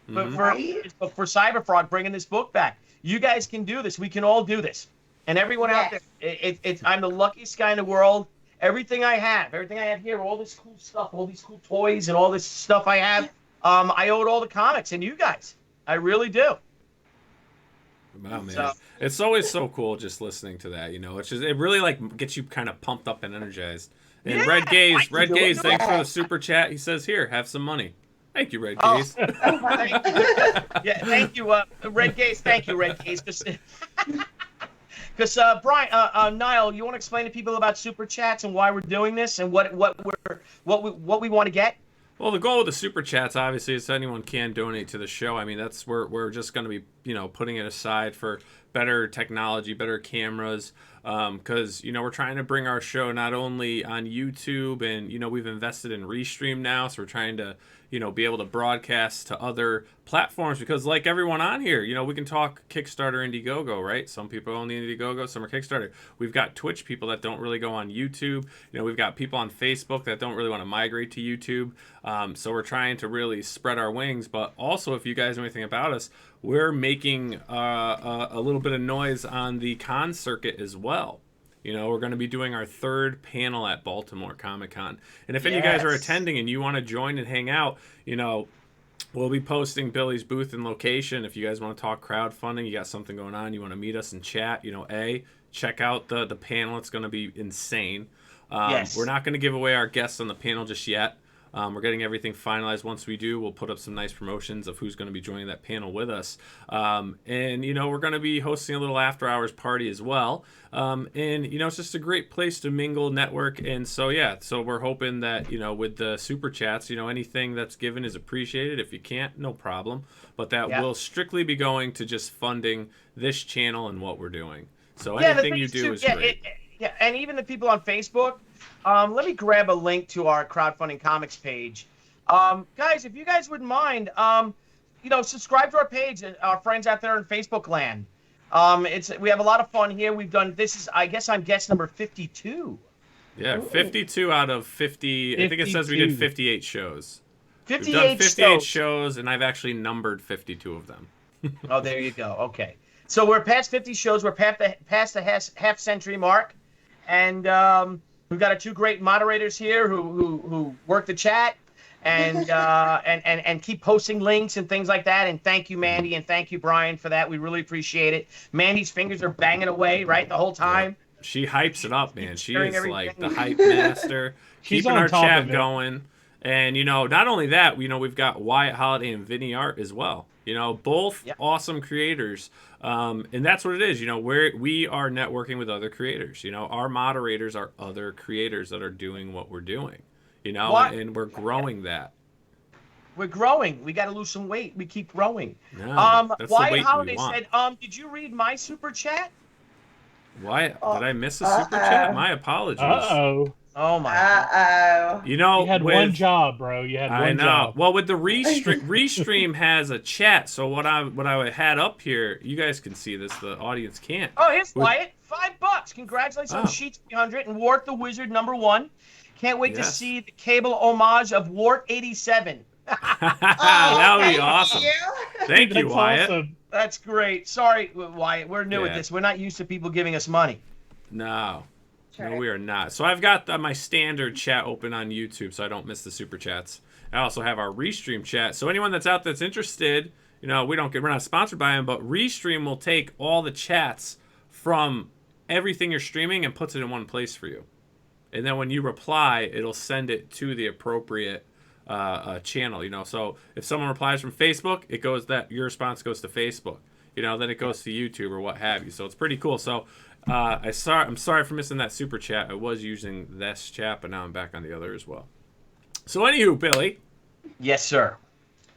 Cyberfrog bringing this book back. You guys can do this. We can all do this. And everyone out there, I'm the luckiest guy in the world. Everything I have here, all this cool stuff, all these cool toys and all this stuff I have, I owe it all to comics and you guys. I really do. Wow, man. It's always so cool just listening to that, it really like gets you kind of pumped up and energized. And Red Gaze, thanks for the super chat. He says, here, have some money. Thank you, Red Gaze. Yeah, thank you, Red Gaze. Thank you, Red Gaze. Because Brian, Nile, you want to explain to people about super chats and why we're doing this and what we want to get? Well, the goal of the super chats, obviously, is anyone can donate to the show. I mean, that's where we're just going to be, putting it aside for better technology, better cameras, because we're trying to bring our show not only on YouTube, and we've invested in Restream now, so we're trying to be able to broadcast to other platforms, because like everyone on here, we can talk Kickstarter, Indiegogo, right? Some people own the Indiegogo, some are Kickstarter. We've got Twitch people that don't really go on YouTube. We've got people on Facebook that don't really want to migrate to YouTube. So we're trying to really spread our wings. But also, if you guys know anything about us, we're making a little bit of noise on the con circuit as well. We're going to be doing our 3rd panel at Baltimore Comic Con. And if any of you guys are attending and you want to join and hang out, we'll be posting Billy's booth and location. If you guys want to talk crowdfunding, you got something going on, you want to meet us and chat, check out the panel. It's going to be insane. We're not going to give away our guests on the panel just yet. We're getting everything finalized. Once we do, we'll put up some nice promotions of who's going to be joining that panel with us. And, we're going to be hosting a little after-hours party as well. And, it's just a great place to mingle, network. And so, so we're hoping that, with the super chats, anything that's given is appreciated. If you can't, no problem. But that will strictly be going to just funding this channel and what we're doing. So anything you do is great. And even the people on Facebook, let me grab a link to our crowdfunding comics page. Guys, if you guys wouldn't mind, subscribe to our page, our friends out there in Facebook land. We have a lot of fun here. We've done, I guess I'm guest number 52. Yeah, 52 out of 50. 52. I think it says we did 58 shows. 58 We've done 58 shows, and I've actually numbered 52 of them. Oh, there you go. Okay. So we're past 50 shows. We're past the half-century mark. And we've got our 2 great moderators here who work the chat and keep posting links and things like that. And thank you, Mandy, and thank you, Brian, for that. We really appreciate it. Mandy's fingers are banging away, right, the whole time. Yeah. She hypes it up, man. She is like the hype master, keeping our chat going. And, not only that, we've got Wyatt Holiday and Vinny Art as well. Both awesome creators. And that's what it is. We are networking with other creators. Our moderators are other creators that are doing what we're doing. And we're growing that. We're growing. We got to lose some weight. We keep growing. No, that's the Wyatt weight Holiday we want. said, did you read my super chat? Wyatt, did I miss a super chat? My apologies. Uh-oh. Oh my. Uh-oh. You had one job, bro. You had one job. Well, with the Restream has a chat. So what I had up here, you guys can see this. The audience can't. Oh, here's Wyatt. $5. Congratulations on Sheets 300 and Wart the Wizard #1. Can't wait to see the cable homage of Wart 87. That would be awesome. Thank you, Wyatt. Awesome. That's great. Sorry, Wyatt. We're new at this. We're not used to people giving us money. No. No, we are not. So I've got my standard chat open on YouTube so I don't miss the super chats. I also have our Restream chat. So anyone that's out that's interested, we're not sponsored by them, but Restream will take all the chats from everything you're streaming and puts it in one place for you. And then when you reply, it'll send it to the appropriate channel. So if someone replies from Facebook, your response goes to Facebook. Then it goes to YouTube or what have you. So it's pretty cool. So I'm sorry for missing that super chat. I was using this chat, but now I'm back on the other as well. So anywho, Billy. Yes, sir.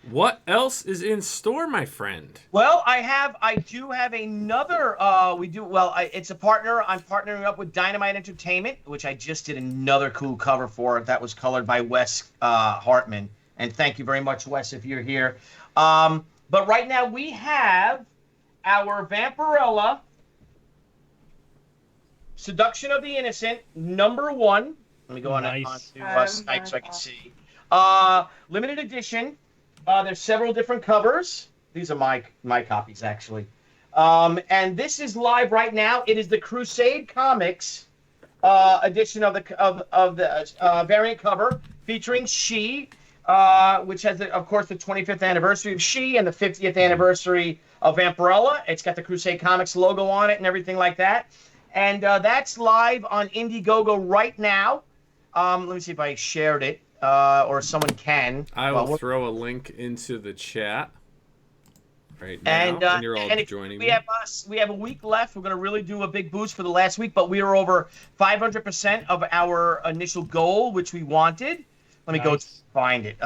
What else is in store, my friend? Well, I do have another. It's a partner. I'm partnering up with Dynamite Entertainment, which I just did another cool cover for. That was colored by Wes Hartman, and thank you very much, Wes, if you're here. But right now we have our Vampirella, Seduction of the Innocent, #1. Let me go onto Skype so I can see. Limited edition. There's several different covers. These are my copies, actually. And this is live right now. It is the Crusade Comics edition of the variant cover featuring She, which has, of course, the 25th anniversary of She and the 50th anniversary of Vampirella. It's got the Crusade Comics logo on it and everything like that. And that's live on Indiegogo right now. Let me see if I shared it. Or someone can. I will throw a link into the chat. right now, and you're all joining me. We have a week left. We're going to really do a big boost for the last week, but we are over 500% of our initial goal, which we wanted. Let me go find it.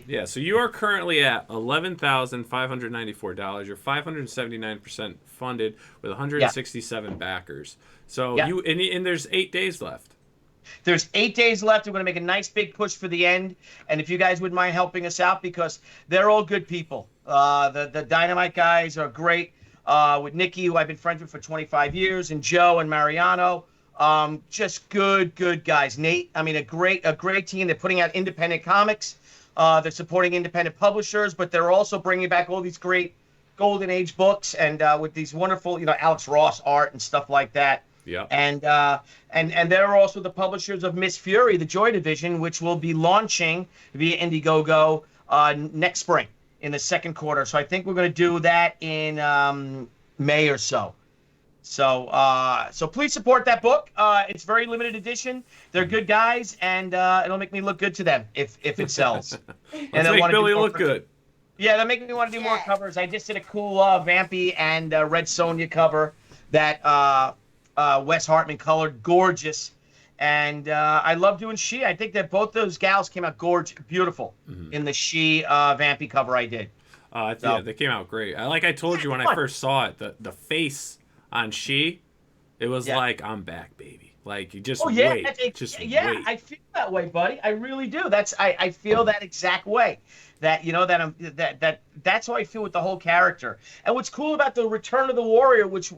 Yeah, so you are currently at $11,594. You're 579% funded with 167 backers. So and there's 8 days left. There's 8 days left. We're going to make a nice big push for the end. And if you guys wouldn't mind helping us out, because they're all good people. The Dynamite guys are great. With Nikki, who I've been friends with for 25 years, and Joe and Mariano. Just good guys. Nate, I mean, a great team. They're putting out independent comics. They're supporting independent publishers, but they're also bringing back all these great Golden Age books and with these wonderful, Alex Ross art and stuff like that. Yeah. And they're also the publishers of Miss Fury, the Joy Division, which will be launching via Indiegogo next spring in the second quarter. So I think we're going to do that in May or so. So please support that book. It's very limited edition. They're good guys, and it'll make me look good to them if it sells. Let's make Billy look good. Yeah, that makes me want to do more covers. I just did a cool Vampy and Red Sonja cover that Wes Hartman colored, gorgeous. And I love doing She. I think that both those gals came out gorgeous, beautiful in the She Vampy cover I did. Yeah, they came out great. Like I told you when I first saw it, the face on She, it was like, I'm back, baby. Like, you just wait. Wait. I feel that way, buddy. I really do. I feel that exact way. That's how I feel with the whole character. And what's cool about the Return of the Warrior, which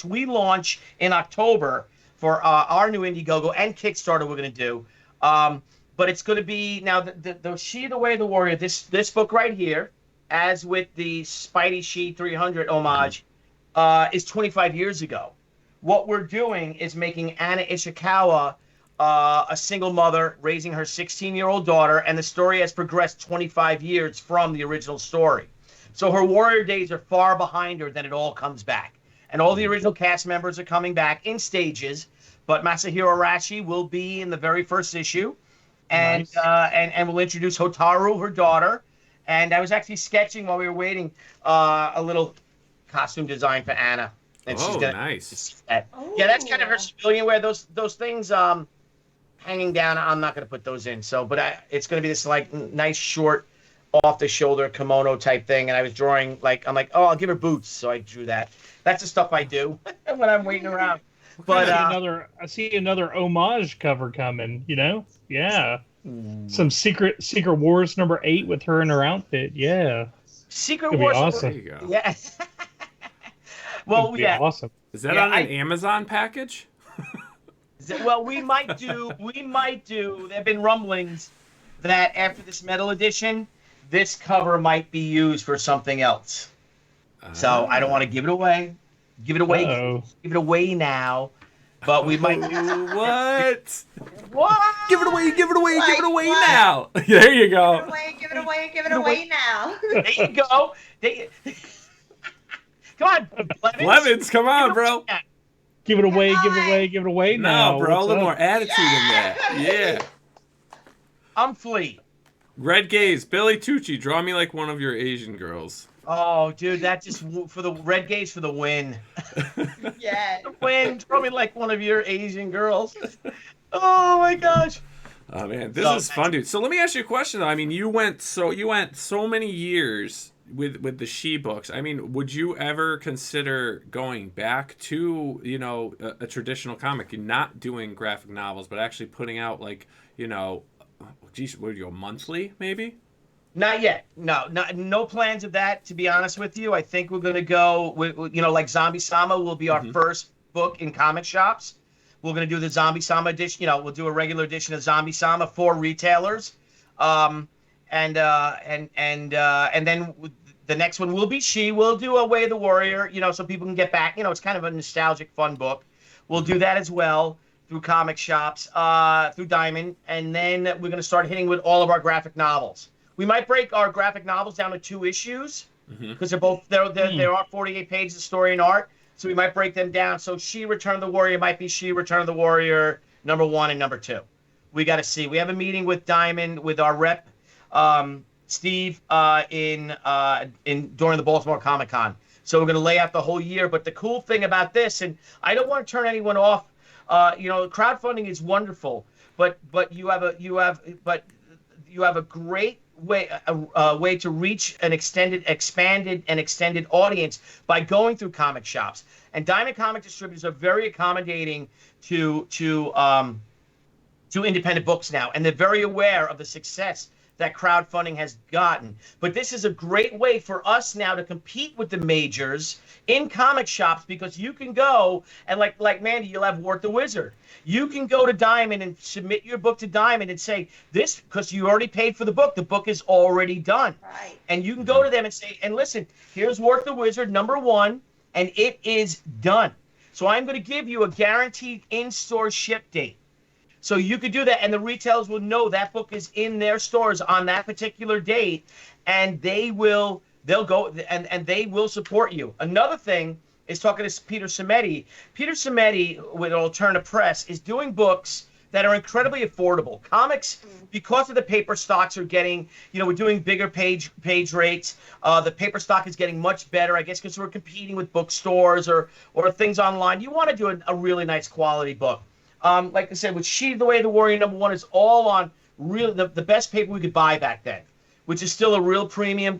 we launch in October for our new Indiegogo and Kickstarter we're going to do. But it's going to be now the She, the Way of the Warrior. This book right here, as with the Spidey She 300 homage, is 25 years ago. What we're doing is making Anna Ishikawa a single mother raising her 16-year-old daughter, and the story has progressed 25 years from the original story. So her warrior days are far behind her, then it all comes back. And all the original cast members are coming back in stages, but Masahiro Arashi will be in the very first issue, and and we'll introduce Hotaru, her daughter. And I was actually sketching while we were waiting a little costume design for Anna. And she's gonna, nice. Yeah, that's kind of her civilian wear. Those things hanging down, I'm not going to put those in. So, but it's going to be this like nice short off the shoulder kimono type thing. And I was drawing I'm like, oh, I'll give her boots. So I drew that. That's the stuff I do when I'm waiting around. But I see another homage cover coming, Yeah. Some Secret Wars #8 with her in her outfit. Yeah. Secret Wars. Awesome. There you go. Yeah. Well, yeah. Awesome. Is that on an Amazon package? Well, we might do. There have been rumblings that after this metal edition, this cover might be used for something else. So I don't want to give it away. Give it away. Give it away now. But we might. What? What? Give it away. Give it away. Give it away now. There you go. Give it away. Give it away now. There you go. Come on, Blevins, come on, bro. Give it away, give it away, give it away now. No, bro, a little more attitude in that. Yeah. I'm Flea. Red Gaze, Billy Tucci, draw me like one of your Asian girls. Oh, dude, that just for the Red Gaze for the win. Yeah. The win, draw me like one of your Asian girls. Oh my gosh. Oh man, this is fun, dude. So let me ask you a question though. I mean, you went so many years with the She books. I mean, would you ever consider going back to, a traditional comic and not doing graphic novels, but actually putting out like, geez, what would you go, monthly maybe? Not yet. No plans of that, to be honest with you. I think we're going to go with, like Zombie Sama will be our first book in comic shops. We're going to do the Zombie Sama edition. We'll do a regular edition of Zombie Sama for retailers. And then the next one will be She. We'll do a Way of the Warrior, so people can get back. It's kind of a nostalgic, fun book. We'll do that as well through comic shops, through Diamond, and then we're going to start hitting with all of our graphic novels. We might break our graphic novels down to 2 issues because there are 48 pages of story and art, so we might break them down. So She, Return of the Warrior might be She, Return of the Warrior #1 and #2. We got to see. We have a meeting with Diamond with our rep. Steve during the Baltimore Comic Con. So we're going to lay out the whole year. But the cool thing about this, and I don't want to turn anyone off. Crowdfunding is wonderful, but you have a great way to reach an expanded audience by going through comic shops. And Diamond Comic Distributors are very accommodating to independent books now, and they're very aware of the success that crowdfunding has gotten. But this is a great way for us now to compete with the majors in comic shops, because you can go and like Mandy, you'll have Wart the Wizard. You can go to Diamond and submit your book to Diamond and say this, because you already paid for the book. The book is already done. Right. And you can go to them and say, and listen, here's Wart the Wizard #1, and it is done. So I'm going to give you a guaranteed in-store ship date. So you could do that, and the retailers will know that book is in their stores on that particular date, and they'll go and they will support you. Another thing is talking to Peter Simeti. Peter Simeti with Alternative Press is doing books that are incredibly affordable. Comics, because of the paper stocks are getting, we're doing bigger page rates. The paper stock is getting much better, I guess, because we're competing with bookstores or things online. You want to do a really nice quality book. Like I said, with She the Way the Warrior #1 is all on really the best paper we could buy back then, which is still a real premium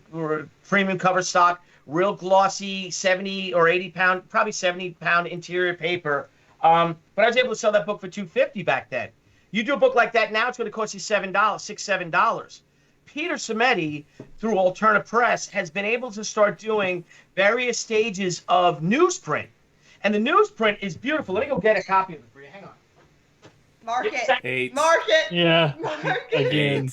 cover stock, real glossy 70 or 80 pound, probably 70 pound interior paper. But I was able to sell that book for $250 back then. You do a book like that now, it's going to cost you $7. Peter Simeti, through Alternative Press, has been able to start doing various stages of newsprint. And the newsprint is beautiful. Let me go get a copy of it for you. Hang on. Mark it. 8. Mark it. Yeah. Mark it. Again.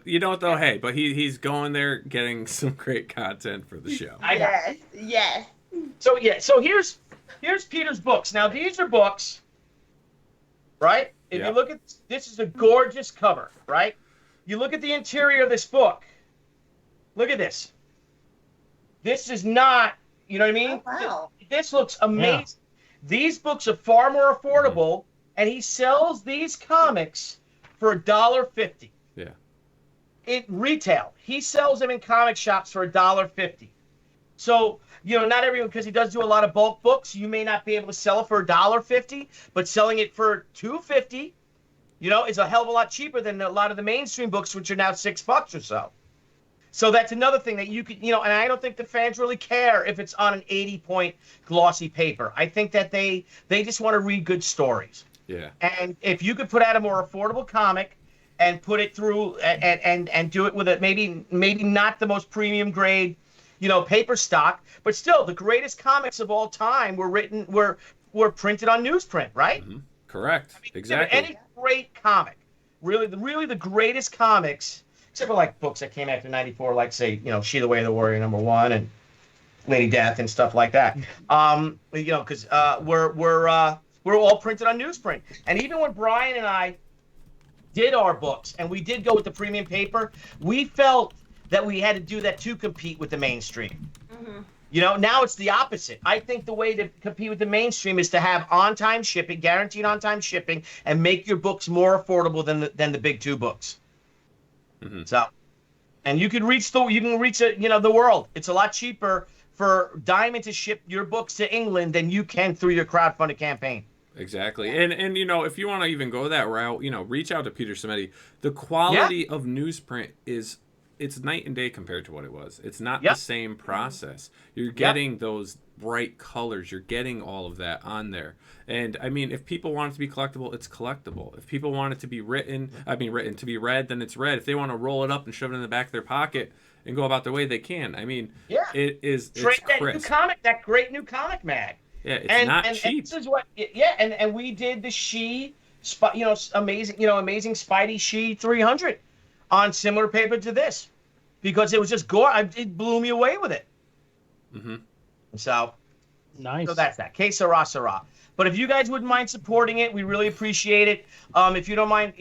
You know what though? Hey, but he's going there getting some great content for the show. Yes. So here's Peter's books. Now these are books, right? If you look at this is a gorgeous cover, right? You look at the interior of this book. Look at this. This is not, you know what I mean? Oh, wow. This looks amazing. Yeah. These books are far more affordable, and he sells these comics for $1.50. Yeah. In retail, he sells them in comic shops for $1.50. So, not everyone, because he does do a lot of bulk books, you may not be able to sell it for $1.50, but selling it for $2.50, is a hell of a lot cheaper than a lot of the mainstream books, which are now $6 or so. So that's another thing that you could, and I don't think the fans really care if it's on an 80-point glossy paper. I think that they just want to read good stories. Yeah. And if you could put out a more affordable comic and put it through and do it with a maybe not the most premium grade, paper stock, but still the greatest comics of all time were printed on newsprint, right? Mm-hmm. Correct. Exactly. Any great comic, really the greatest comics, except for like books that came after '94, like say, She the Way the Warrior #1 and Lady Death and stuff like that. Because we're all printed on newsprint. And even when Brian and I did our books and we did go with the premium paper, we felt that we had to do that to compete with the mainstream. Mm-hmm. Now it's the opposite. I think the way to compete with the mainstream is to have on-time shipping, guaranteed on-time shipping, and make your books more affordable than the big two books. Mm-hmm. So, and you can reach the world. It's a lot cheaper for Diamond to ship your books to England than you can through your crowdfunded campaign. Exactly. And if you want to even go that route, reach out to Peter Simeti. The quality of newsprint it's night and day compared to what it was. It's not the same process. You're getting those bright colors. You're getting all of that on there. And I mean, if people want it to be collectible, it's collectible. If people want it to be written to be read, then it's read. If they want to roll it up and shove it in the back of their pocket and go about their way, they can. I mean, it's crisp. That great new comic mag. Yeah, it's not cheap. And this is what, and we did the amazing Spidey She 300 on similar paper to this, because it was just it blew me away with it. Mm-hmm. So, nice. So that's that. Que sera, sera. But if you guys wouldn't mind supporting it, we really appreciate it. If you don't mind,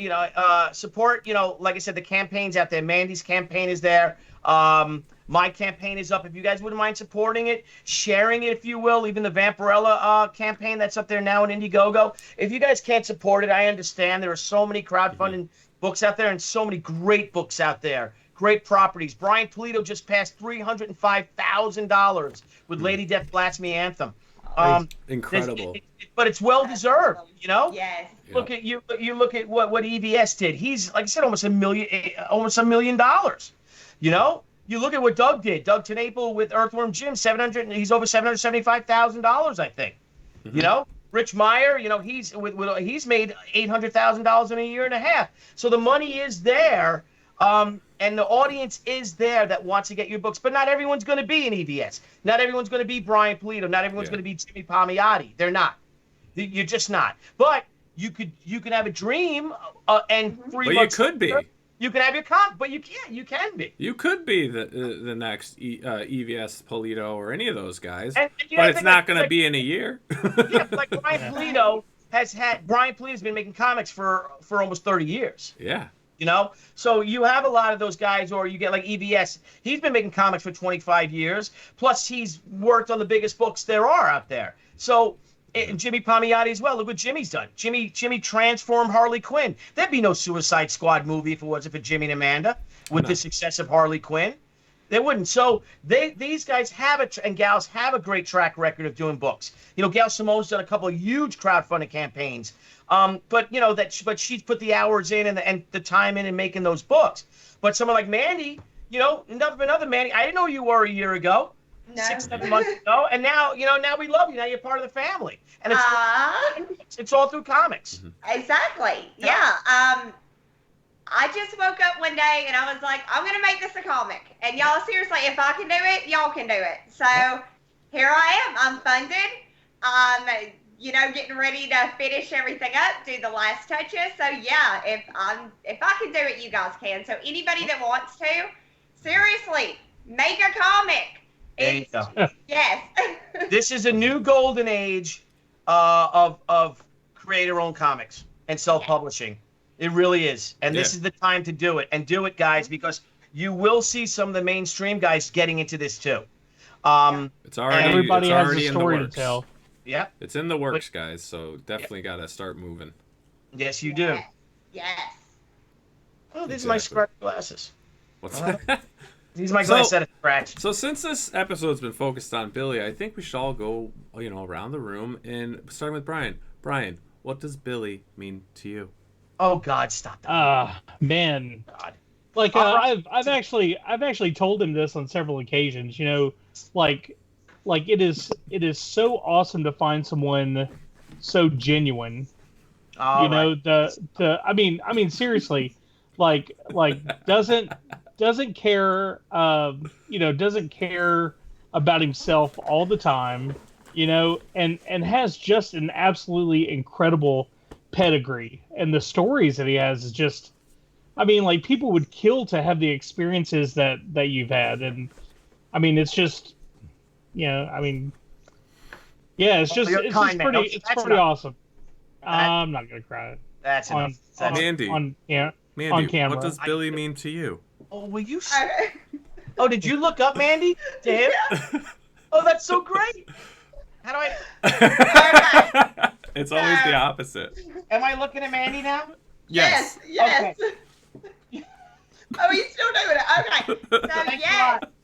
support, like I said, the campaigns out there. Mandy's campaign is there. My campaign is up. If you guys wouldn't mind supporting it, sharing it, if you will, even the Vampirella campaign that's up there now in Indiegogo. If you guys can't support it, I understand. There are so many crowdfunding books out there and so many great books out there. Great properties. Brian Pulido just passed $305,000 with Lady Death Blasphemy Anthem. Incredible. But it's well deserved, you know. Yes. Look at you. You look at what EVS did. He's, like I said, almost $1 million. You know. You look at what Doug did. Doug Tenaple with Earthworm Jim, he's over $775,000, I think. You know, Rich Meyer, you know, he's made $800,000 in a year and a half. So the money is there, and the audience is there that wants to get your books. But not everyone's going to be an EVS. Not everyone's going to be Brian Pulido. Not everyone's going to be Jimmy Palmiotti. They're not. You're just not. But you could have a dream, and 3 months. But you could be. You can have your comp, but you can't. You can be. You could be the next EVS Pulido or any of those guys, but it's not going to be in a year. Yeah, like Brian Pulido has been making comics for almost 30 years. Yeah. You know, so you have a lot of those guys, or you get like EVS. He's been making comics for 25 years. Plus, he's worked on the biggest books there are out there. So. And Jimmy Palmiotti as well. Look what Jimmy's done. Jimmy transformed Harley Quinn. There'd be no Suicide Squad movie if it wasn't for Jimmy and Amanda with the success of Harley Quinn. There wouldn't. So these guys and gals have a great track record of doing books. You know, Gail Simone's done a couple of huge crowdfunding campaigns. But you know but she's put the hours in and the time in making those books. But someone like Mandy, you know, another Mandy. I didn't know who you were a year ago. No. 6-7 months ago, and now we love you. Now you're part of the family, and it's all through comics. Exactly. Yeah. I just woke up one day and I was like, I'm gonna make this a comic, and y'all, seriously, if I can do it, y'all can do it. So here I am. I'm funded. You know, getting ready to finish everything up, do the last touches. So yeah, if I can do it, you guys can. So anybody that wants to, seriously, make a comic. There you go. Yes. This is a new golden age of creator-owned comics and self-publishing. It really is. And this is the time to do it. And do it, guys, because you will see some of the mainstream guys getting into this too. It's already everybody has already a in the story to works. tell. Yeah. It's in the works, guys. So definitely got to start moving. Yes, you do. Yes. Oh, these are my scratch glasses. What's that? These are my glasses out of scratch. So since this episode's been focused on Billy, I think we should all go, you know, around the room and starting with Brian. Brian, what does Billy mean to you? Oh God, stop that. Man. God. Like I've actually told him this on several occasions. You know, like it is so awesome to find someone so genuine. All right. I mean seriously, like doesn't care, doesn't care about himself all the time, you know, and has just an absolutely incredible pedigree. And the stories that he has is just, I mean, like, people would kill to have the experiences that you've had. And I mean, it's just, you know, I mean, yeah, it's pretty awesome. I'm not going to cry. That's enough. Mandy. On Mandy, camera. what does Billy mean to you? Oh, will you? Oh, did you look up Mandy to him? Oh, that's so great. How do I? It's always the opposite. Am I looking at Mandy now? Yes. Okay. Oh, he's still doing it. Okay. So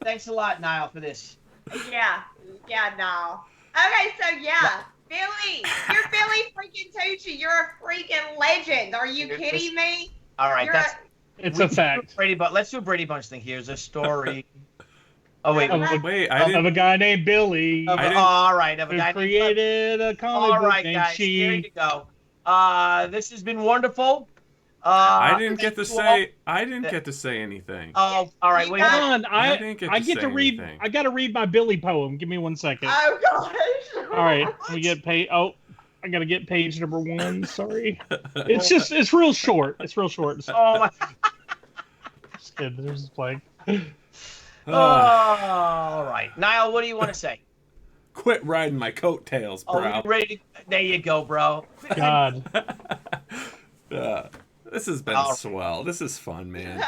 Thanks a lot, Nile, for this. Yeah, no. Okay, so Billy, you're Billy freaking Tucci. You're a freaking legend. Are you kidding me? All right, It's a fact. Let's do a Brady Bunch thing. Here's a story. Oh wait, of a guy named Billy. All right, of a who guy created a comic book named guys, She. here you go. This has been wonderful. I didn't get to say anything. Oh, all right. Wait, Hold on. I didn't get I to get say to read. anything. I got to read my Billy poem. Give me 1 second. Oh gosh. All right. We get page. Oh, I got to get page number 1. Sorry. It's real short. It's real short. Oh my. Just kidding. There's this blank. All right, Nile. What do you want to say? Quit riding my coattails, bro. Oh, you ready? There you go, bro. God. This has been swell. This is fun, man.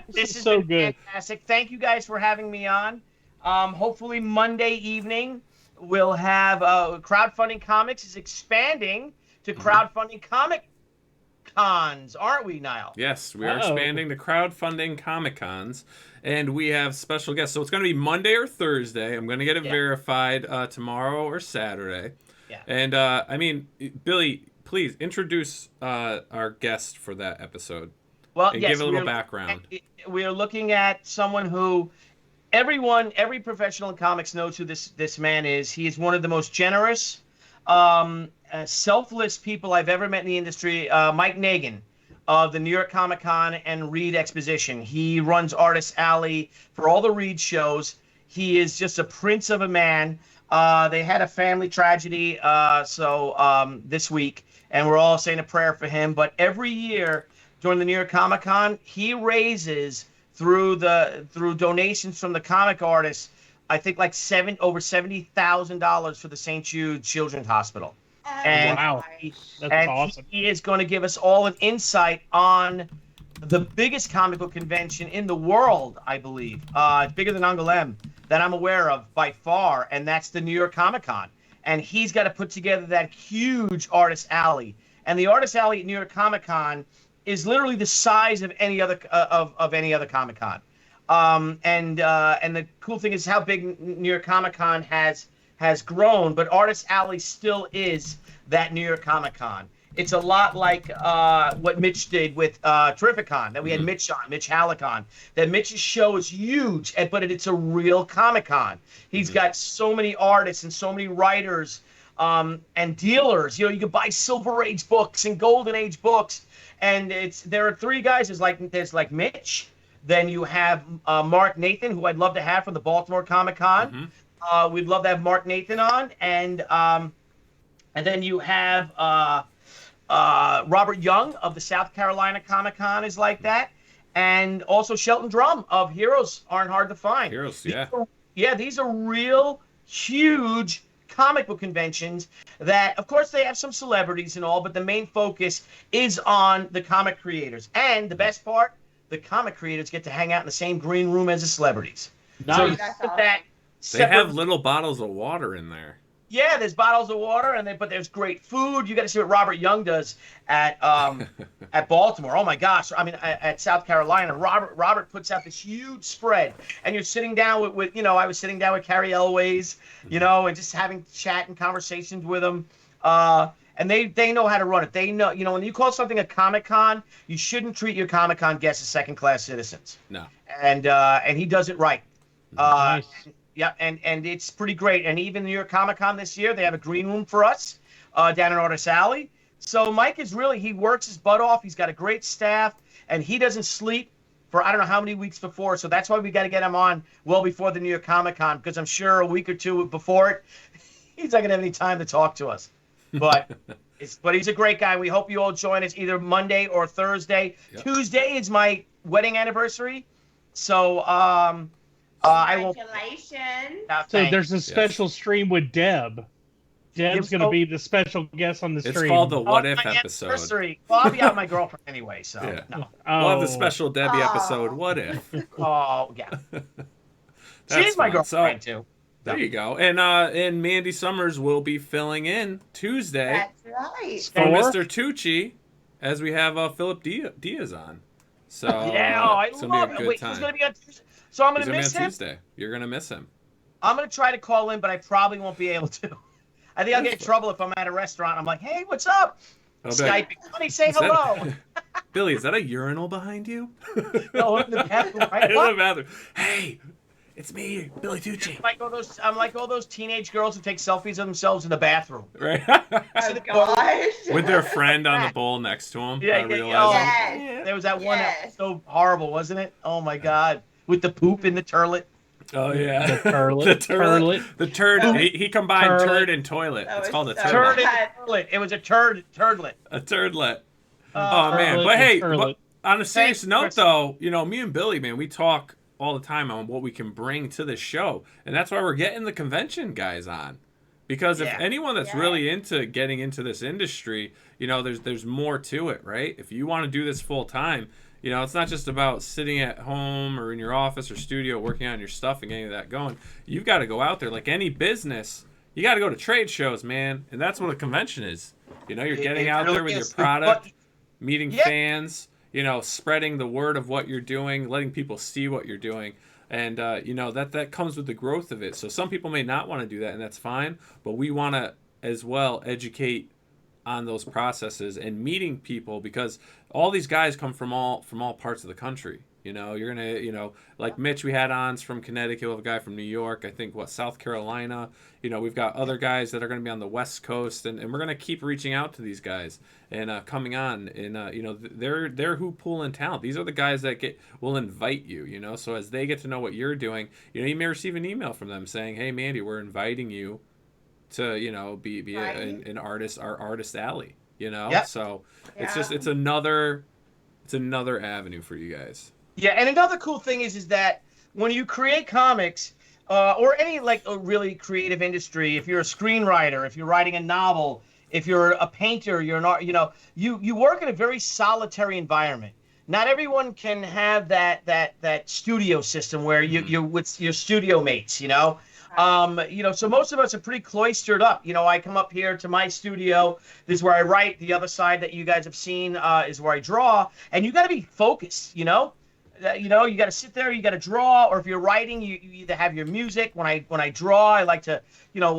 This has so been good. fantastic. Thank you guys for having me on. Hopefully Monday evening we'll have Crowdfunding Comics is expanding to Crowdfunding Comic Cons, aren't we, Nile? Yes, we are expanding the Crowdfunding Comic Cons, and we have special guests. So it's going to be Monday or Thursday. I'm going to get it verified tomorrow or Saturday. Yeah. And I mean, Billy, please introduce our guest for that episode. Well, and yes, give a little background. We are looking at someone who every professional in comics knows who this man is. He is one of the most generous, selfless people I've ever met in the industry. Mike Nagin of the New York Comic Con and Reed Exposition. He runs Artist Alley for all the Reed shows. He is just a prince of a man. They had a family tragedy this week, and we're all saying a prayer for him. But every year during the New York Comic Con, he raises through donations from the comic artists, I think like over $70,000 for the St. Jude Children's Hospital. And wow, that's awesome. He is going to give us all an insight on the biggest comic book convention in the world, I believe. It's bigger than Angoulême that I'm aware of by far, and that's the New York Comic Con. And he's got to put together that huge Artist Alley. And the Artist Alley at New York Comic Con is literally the size of any other Comic Con. And the cool thing is how big New York Comic Con has grown, but Artist Alley still is that New York Comic Con. It's a lot like what Mitch did with Terrificon, that we had Mitch on, Mitch Hallicon. That Mitch's show is huge, but it's a real Comic Con. He's got so many artists and so many writers and dealers. You know, you can buy Silver Age books and Golden Age books. And there are three guys. There's like Mitch. Then you have Mark Nathan, who I'd love to have from the Baltimore Comic Con. We'd love to have Mark Nathan on, and then you have Robert Young of the South Carolina Comic Con is like that, and also Shelton Drum of Heroes Aren't Hard to Find. Heroes, these are real huge comic book conventions that, of course, they have some celebrities and all, but the main focus is on the comic creators. And the best part, the comic creators get to hang out in the same green room as the celebrities. Nice. So they have little bottles of water in there. Yeah, there's bottles of water, but there's great food. You got to see what Robert Young does at Baltimore. Oh my gosh! I mean, at South Carolina, Robert puts out this huge spread, and you're sitting down with I was sitting down with Carrie Elways, and just having chat and conversations with them. And they know how to run it. They know, when you call something a Comic Con, you shouldn't treat your Comic Con guests as second-class citizens. No. And he does it right. Nice. Yeah, and it's pretty great. And even New York Comic Con this year, they have a green room for us down in Artist Alley. So Mike he works his butt off. He's got a great staff, and he doesn't sleep for I don't know how many weeks before. So that's why we got to get him on well before the New York Comic Con, because I'm sure a week or two before it, he's not going to have any time to talk to us. But he's a great guy. We hope you all join us either Monday or Thursday. Yep. Tuesday is my wedding anniversary. So I won't. Congratulations. So there's a special stream with Deb. Deb's going to be the special guest on the stream. It's called the What If episode. Well, I'll be out with my girlfriend anyway, so. Yeah. No. We'll have the special Debbie episode, What If? Oh, yeah. She's my girlfriend, too. There you go. And Mandy Summers will be filling in Tuesday. That's right. For Mr. Tucci, as we have Philip Diaz on. So it's going to be a good time. He's going to be on Tuesday. So I'm going to miss him. Tuesday. You're going to miss him. I'm going to try to call in, but I probably won't be able to. I think I'll get in trouble if I'm at a restaurant. I'm like, hey, what's up? Skyping. Honey, say hello. Billy, is that a urinal behind you? No, I'm in the bathroom. Right? In the bathroom. Hey, it's me, Billy Tucci. I'm like all those teenage girls who take selfies of themselves in the bathroom. Right. Oh, gosh. With their friend on the bowl next to him. Yes. There was that one that was so horrible, wasn't it? Oh, my God. With the poop in the turlet. Oh, yeah. The turlet. The turd. He combined turd and toilet. It's called a turd. Turd and turlet. It was a turdlet. A turdlet. Oh, man. But hey, on a serious note, though, me and Billy, man, we talk all the time on what we can bring to the show. And that's why we're getting the convention guys on. Because if Yeah. anyone that's Yeah. really into getting into this industry, you know, there's more to it, right? If you want to do this full time, you know, it's not just about sitting at home or in your office or studio working on your stuff and getting that going. You've got to go out there. Like any business, you got to go to trade shows, man. And that's what a convention is. You know, you're getting It out really there with your is. product, meeting Yeah. fans, you know, spreading the word of what you're doing, letting people see what you're doing. And, you know, that comes with the growth of it. So some people may not want to do that, and that's fine. But we want to, as well, educate on those processes and meeting people, because all these guys come from all parts of the country. You know, you're going to, you know, like Mitch we had on from Connecticut, we have a guy from New York, I think, South Carolina. You know, we've got other guys that are going to be on the West Coast, and we're going to keep reaching out to these guys and coming on. And, you know, they're who pull in talent. These are the guys that will invite you, you know. So as they get to know what you're doing, you know, you may receive an email from them saying, hey, Mandy, we're inviting you to, you know, be Right. an artist, our artist alley, you know. Yep. So it's Yeah. just it's another avenue for you guys. Yeah, and another cool thing is that when you create comics, or any like a really creative industry, if you're a screenwriter, if you're writing a novel, if you're a painter, you're an art, you know, you work in a very solitary environment. Not everyone can have that studio system where you're with your studio mates, you know. You know, so most of us are pretty cloistered up. You know, I come up here to my studio. This is where I write. The other side that you guys have seen is where I draw. And you got to be focused, you know. You know, you got to sit there. You got to draw. Or if you're writing, you either have your music. When I draw, I like to, you know,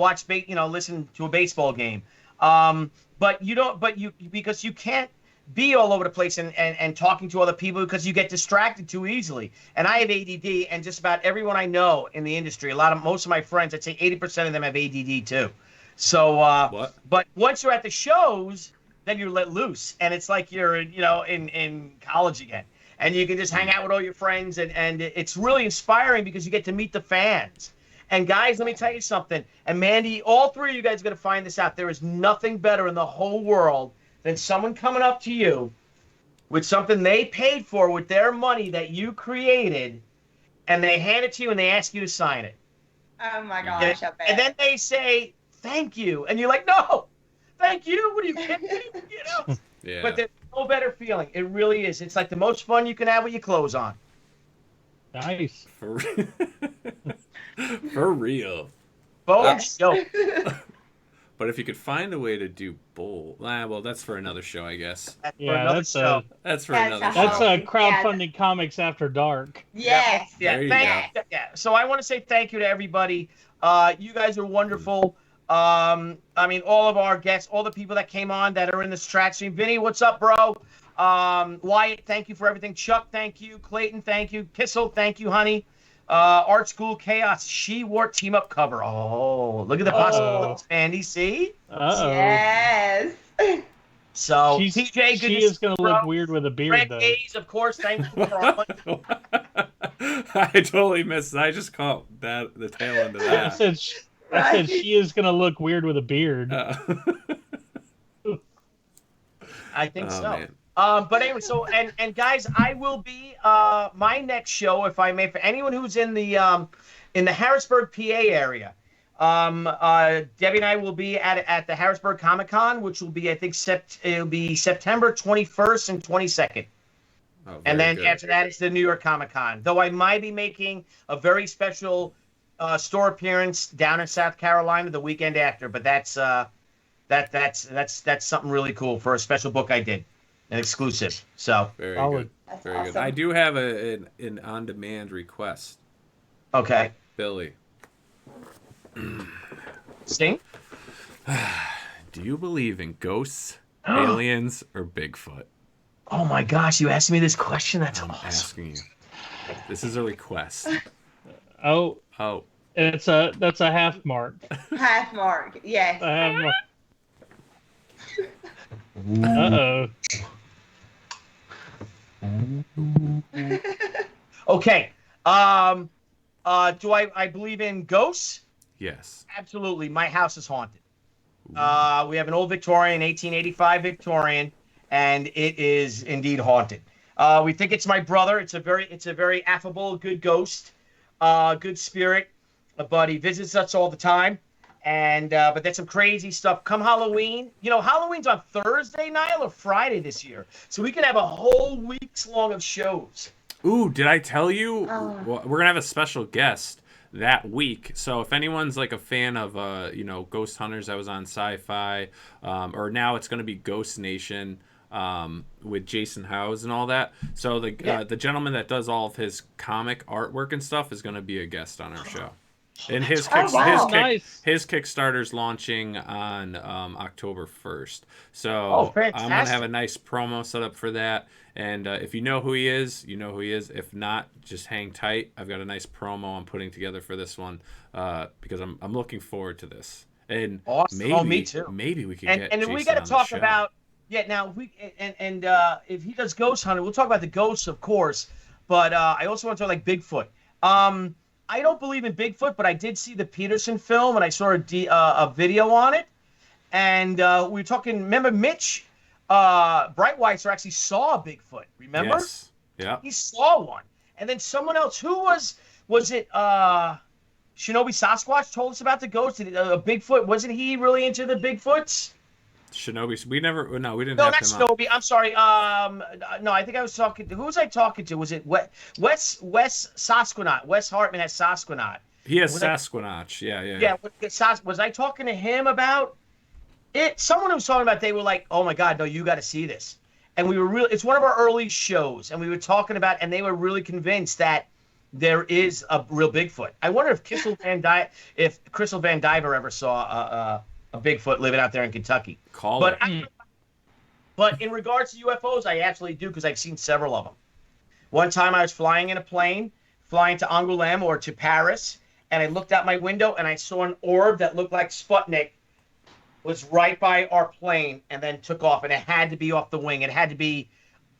listen to a baseball game. But you don't. But you because you can't be all over the place and talking to other people because you get distracted too easily. And I have ADD, and just about everyone I know in the industry, most of my friends, I'd say 80% of them have ADD too. So, What? but once you're at the shows, then you're let loose, and it's like you're, you know, in college again, and you can just hang out with all your friends, and it's really inspiring because you get to meet the fans. And guys, let me tell you something. And Mandy, all three of you guys are going to find this out. There is nothing better in the whole world than someone coming up to you with something they paid for with their money that you created, and they hand it to you and they ask you to sign it. Oh my gosh, I bet. And then they say, thank you. And you're like, no, thank you. What are you kidding me? You know? Yeah. But there's no better feeling. It really is. It's like the most fun you can have with your clothes on. Nice. For real. Folks, yo. But if you could find a way to do both, well, that's for another show, I guess. That's for Yeah, another that's show. That's for That's another a show. That's Oh, crowdfunding comics after dark. Yes. Yeah, There you yeah. So I want to say thank you to everybody. You guys are wonderful. I mean, all of our guests, all the people that came on that are in this chat stream. Vinny, what's up, bro? Wyatt, thank you for everything. Chuck, thank you. Clayton, thank you. Kissel, thank you, honey. Art School Chaos, She Wore Team Up cover. Oh, look at the possibilities, Mandy. See? Uh-oh. Yes. So, She's, TJ, good she to is see going to you, bro. look weird with a beard, Greg though. Hayes, of course, thank you for I totally missed. I just caught the tail end of I that. said, she is going to look weird with a beard. I think Oh, so. man. But anyway, so and guys, I will be my next show, if I may, for anyone who's in the Harrisburg, PA area. Debbie and I will be at the Harrisburg Comic Con, which will be, I think, it'll be September 21st and 22nd. Oh, very And then good. after that, it's the New York Comic Con. Though I might be making a very special store appearance down in South Carolina the weekend after. But that's something really cool for a special book I did, an exclusive. So Very Solid. good. That's Very good. awesome. I do have an on-demand request, okay, Billy. Sting. Do you believe in ghosts, aliens, or Bigfoot? Oh my gosh, you asked me this question. That's I'm awesome. asking you. This is a request. Oh, Oh, that's a half mark. Half mark. Yes. A half mark. Uh-oh. Okay. Do I believe in ghosts? yes. Absolutely. My house is haunted. We have an old Victorian, 1885 Victorian, and it is indeed haunted. We think it's my brother. It's a very affable, good ghost, good spirit, but he visits us all the time. And but that's some crazy stuff. Come Halloween, Halloween's on Thursday, Nile, or Friday this year, so we could have a whole week's long of shows. Ooh, did I tell you? Oh. Well, we're gonna have a special guest that week. So if anyone's like a fan of Ghost Hunters that was on Sci-Fi, or now it's gonna be Ghost Nation with Jason Howes and all that. So the gentleman that does all of his comic artwork and stuff is gonna be a guest on our show. And his Kickstarter's launching on October 1st. So I'm going to have a nice promo set up for that. And if you know who he is, you know who he is. If not, just hang tight. I've got a nice promo I'm putting together for this one because I'm looking forward to this. And awesome. Me too. Maybe we can get and Jason we got to talk show. about now if he does ghost hunting, we'll talk about the ghosts, of course. But I also want to talk like Bigfoot. I don't believe in Bigfoot, but I did see the Peterson film, and I saw a video on it. And we were talking, remember Mitch Brightweiser actually saw a Bigfoot, remember? Yes. Yeah. He saw one. And then someone else, who was it Shinobi Sasquatch told us about the ghost? Bigfoot, wasn't he really into the Bigfoots? Shinobi, we didn't have him on. No, not Shinobi. I'm sorry. No, I think I was talking to. Who was I talking to? Was it Wes Sasquatch? Wes Hartman has Sasquatch. He has Sasquatch. Yeah. Yeah. Was I talking to him about it? Someone was talking about. They were like, "Oh my God, no, you got to see this." And we were really. It's one of our early shows, and we were talking about, and they were really convinced that there is a real Bigfoot. I wonder if Crystal Van Diver ever saw a Bigfoot living out there in Kentucky. But in regards to UFOs, I absolutely do because I've seen several of them. One time I was flying in a plane, flying to Angoulême or to Paris, and I looked out my window and I saw an orb that looked like Sputnik was right by our plane and then took off, and it had to be off the wing. It had to be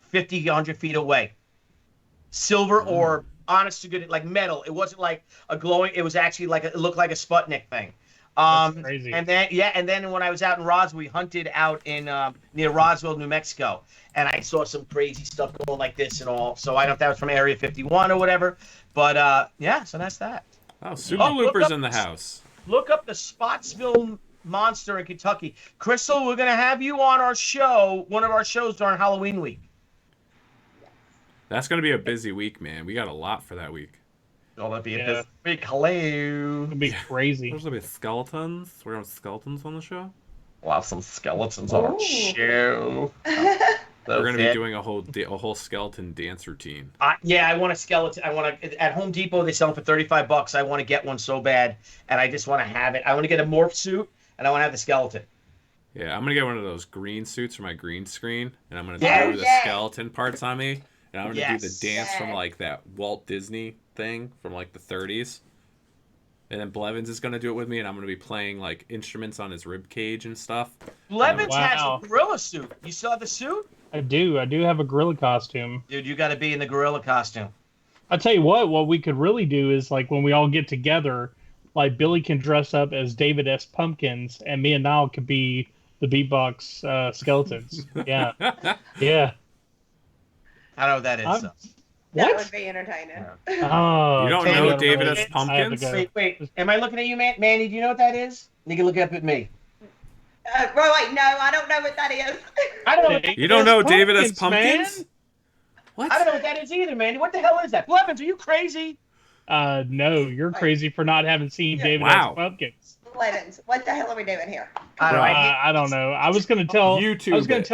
50, 100 feet away. Silver orb, honest to goodness, like metal. It wasn't like a glowing, it was actually it looked like a Sputnik thing. That's crazy. And then when I was out in Roswell, we hunted out in near Roswell, New Mexico, and I saw some crazy stuff going like this and all. So I don't know if that was from Area 51 or whatever, but so that's that. Oh, Super Looper's in the house. Look up the Spotsville monster in Kentucky. Crystal, we're gonna have you on our show, one of our shows during Halloween week. That's gonna be a busy week, man. We got a lot for that week. Oh, that'd be a big hello. It'd be crazy. There's gonna be skeletons. We're gonna have skeletons on the show. We'll have some skeletons on our show. We're gonna be doing a whole skeleton dance routine. I want a skeleton. At Home Depot they sell them for $35. I want to get one so bad, and I just want to have it. I want to get a morph suit, and I want to have the skeleton. Yeah, I'm gonna get one of those green suits for my green screen, and I'm gonna do the skeleton parts on me, and I'm gonna do the dance from like that Walt Disney thing from like the 30s. And then Blevins is going to do it with me, and I'm going to be playing like instruments on his rib cage and stuff. Blevins has a gorilla suit. You saw the suit? I do have a gorilla costume. Dude, you got to be in the gorilla costume. I'll tell you what we could really do is like when we all get together, like Billy can dress up as David S. Pumpkins, and me and Nile could be the beatbox skeletons. Yeah. Yeah. I don't know what that is. That would be entertaining. Oh, you don't know David S. Pumpkins? Wait. Am I looking at you, Mandy? Do you know what that is? You can look up at me. No, I don't know what that is. I don't know. What you don't know David S. Pumpkins? Man? What? I don't know what that is either, Mandy. What the hell is that? Blevins, are you crazy? No, you're crazy for not having seen David S. Pumpkins. Blevins, what the hell are we doing here? I don't know. I was gonna tell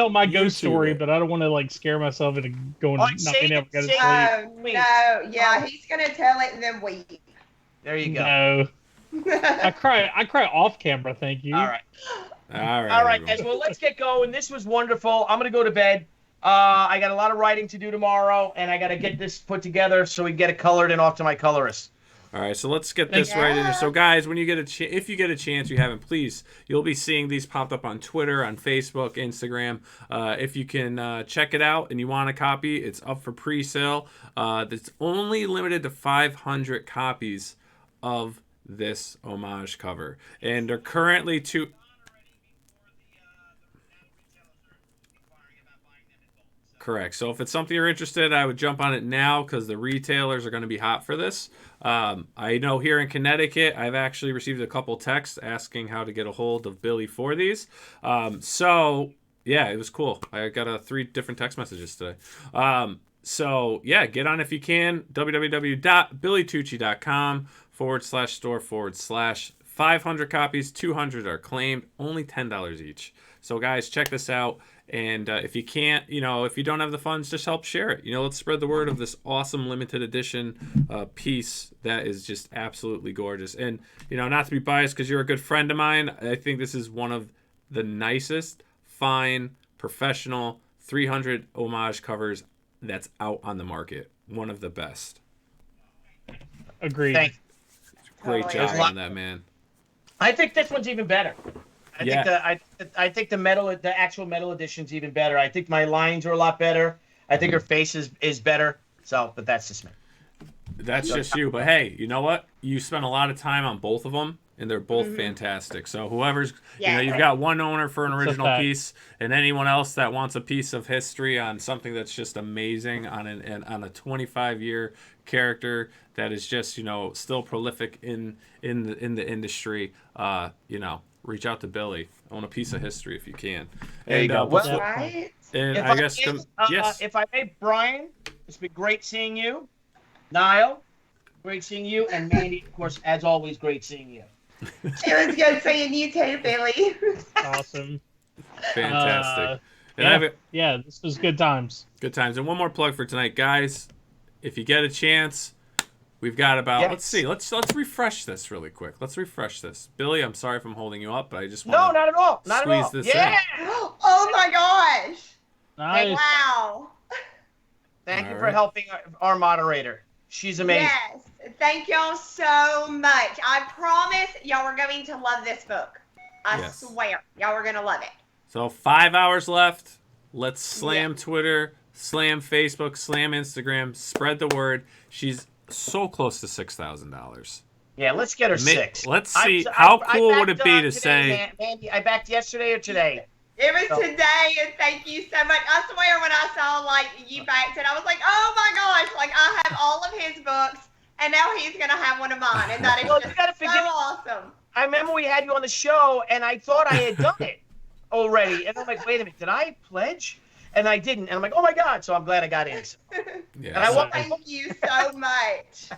my ghost story, but I don't want to like scare myself into going not being able to go to sleep. No, yeah, he's gonna tell it and then we. There you go. No. I cry off camera. Thank you. All right, guys. Well, let's get going. This was wonderful. I'm gonna go to bed. I got a lot of writing to do tomorrow, and I got to get this put together so we can get it colored and off to my colorist. All right, so let's get this right in here. So, guys, when you get if you get a chance, you haven't, please, you'll be seeing these popped up on Twitter, on Facebook, Instagram. If you can check it out and you want a copy, it's up for pre-sale. It's only limited to 500 copies of this homage cover, and they're currently Correct. So if it's something you're interested in, I would jump on it now because the retailers are going to be hot for this. I know here in Connecticut, I've actually received a couple texts asking how to get a hold of Billy for these. So, yeah, it was cool. I got 3 different text messages today. So, yeah, get on if you can. www.billytucci.com/store// 500 copies, 200 are claimed, only $10 each. So, guys, check this out. And if you can't, if you don't have the funds, just help share it. Let's spread the word of this awesome limited edition piece that is just absolutely gorgeous. And, not to be biased because you're a good friend of mine, I think this is one of the nicest, fine, professional 300 homage covers that's out on the market. One of the best. Agreed. Thanks. Great Totally. job on that, man. I think this one's even better. Yeah. I think the actual metal edition's even better. I think my lines are a lot better. I think her face is better. So, but that's just me. That's just you. But hey, you know what? You spent a lot of time on both of them, and they're both Mm-hmm. fantastic. So whoever's, Yeah. you've got one owner for an It's a original fact. piece, and anyone else that wants a piece of history on something that's just amazing on a 25-year character that is just still prolific in the industry. Reach out to Billy. Own a piece of history if you can. There you go. Well, Right? And If I guess yes. if I may, Brian, it's been great seeing you. Nile, great seeing you, and Mandy, of course, as always, great seeing you. It was good seeing you too, Billy. Awesome. Fantastic. And Yeah. I have it. Yeah, this was good times. Good times. And one more plug for tonight, guys. If you get a chance, we've got about. Yes. Let's see. Let's refresh this really quick. Let's refresh this. Billy, I'm sorry if I'm holding you up, but I just want No, not at all. Not at all. squeeze this Yeah. Oh my gosh! Nice. Wow. Thank you All for right. helping our moderator. She's amazing. Yes. Thank y'all so much. I promise y'all are going to love this book. I Yes. swear. Y'all are going to love it. So 5 hours left. Let's slam Twitter, slam Facebook, slam Instagram, spread the word. She's so close to $6,000. Yeah, let's get her 6. Let's see, how cool would it be to today, say? Mandy, I backed yesterday or today? It was Oh. today, and thank you so much. I swear when I saw, you backed it, I was like, oh my gosh, I have all of his books, and now he's going to have one of mine, and that is Well, you just gotta so forget- awesome. I remember we had you on the show, and I thought I had done it already. And I'm like, wait a minute, did I pledge? And I didn't. And I'm like, oh my God. So I'm glad I got in. Yeah, And I so- want Thank you so much.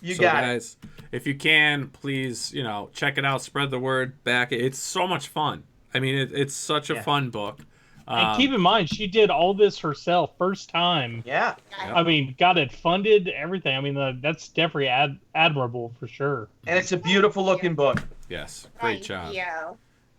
You so got it. guys, if you can, please, check it out, spread the word, back it. It's so much fun. I mean, it's such a Yeah. fun book. And keep in mind, she did all this herself, first time. Yeah. Yep. I mean, got it funded, everything. I mean, that's definitely admirable for sure. And it's a beautiful looking book. Yes, great Thank job. you.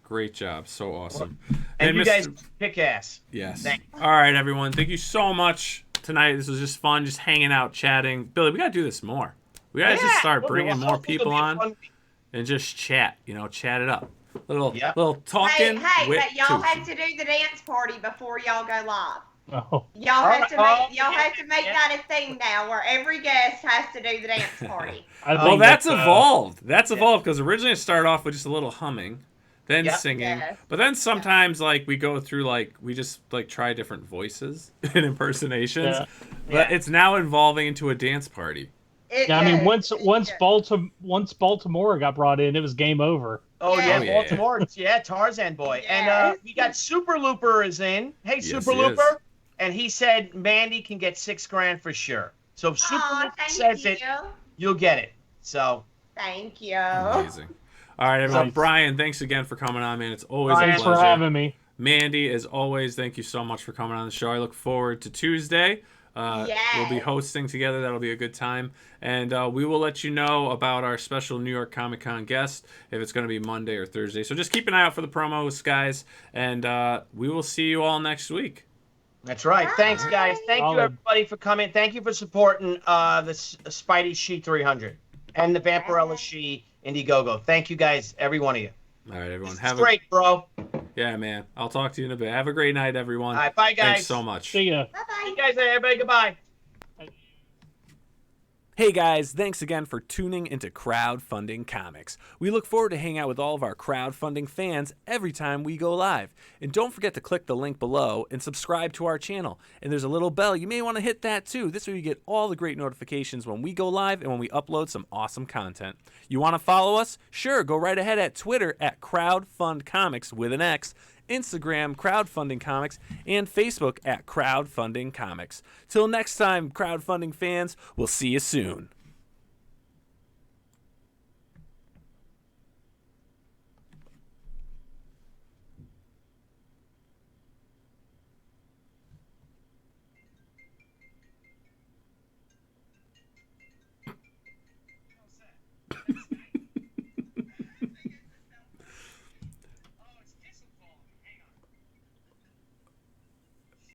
Great job. So awesome. And you Mr. guys kick ass. Yes. Thank All right, everyone. Thank you so much tonight. This was just fun, just hanging out, chatting. Billy, we got to do this more. We got to just start bringing more Hopefully it'll people be a on fun week. and just chat, chat it up. Little Yep. talking. Hey, with but y'all Tucci. have to do the dance party before y'all go live. Oh, Y'all All have right. to Oh, make y'all yeah, have to make yeah. that a thing now, where every guest has to do the dance party. I Well, think that's evolved. That's yeah. evolved because originally it started off with just a little humming, then Yep. singing, Yes. but then sometimes we go through we just try different voices and impersonations. Yeah. But Yeah. it's now evolving into a dance party. Yeah, I mean, does. once It does. Baltimore got brought in, it was game over. Oh, Yeah. yeah, Oh, yeah. Baltimore. Yeah, Tarzan boy. And Yes. we got Super Looper is in. Hey, Yes, Super he is. Looper. And he said Mandy can get $6,000 for sure. So if Super Aw, Looper thank says you. it, you'll get it. So Thank you. Amazing. All right, everyone. Nice. Brian, thanks again for coming on, man. It's always Brian, a Thanks pleasure. for having me. Mandy, as always, thank you so much for coming on the show. I look forward to Tuesday. We'll be Yes. hosting together. That'll be a good time. And we will let you know about our special New York Comic Con guest, if it's going to be Monday or Thursday. So just keep an eye out for the promos, guys. And we will see you all next week. that's right. Thanks, guys. Thank you, Solid. everybody, for coming. Thank you for supporting the Spidey She 300 and the Vampirella She Indiegogo. Thank you, guys, every one of you. All right, everyone. It's Have great, bro. Yeah, man. I'll talk to you in a bit. Have a great night, everyone. All right, bye, guys. Thanks so much. See ya. Bye bye. You guys, everybody, goodbye. Hey guys, thanks again for tuning into Crowdfunding Comics. We look forward to hanging out with all of our crowdfunding fans every time we go live. And don't forget to click the link below and subscribe to our channel. And there's a little bell, you may want to hit that too. This way you get all the great notifications when we go live and when we upload some awesome content. You want to follow us? Sure, go right ahead at Twitter at CrowdFundComics with an X, Instagram Crowdfunding Comics, and Facebook at Crowdfunding Comics. Till next time, crowdfunding fans, we'll see you soon.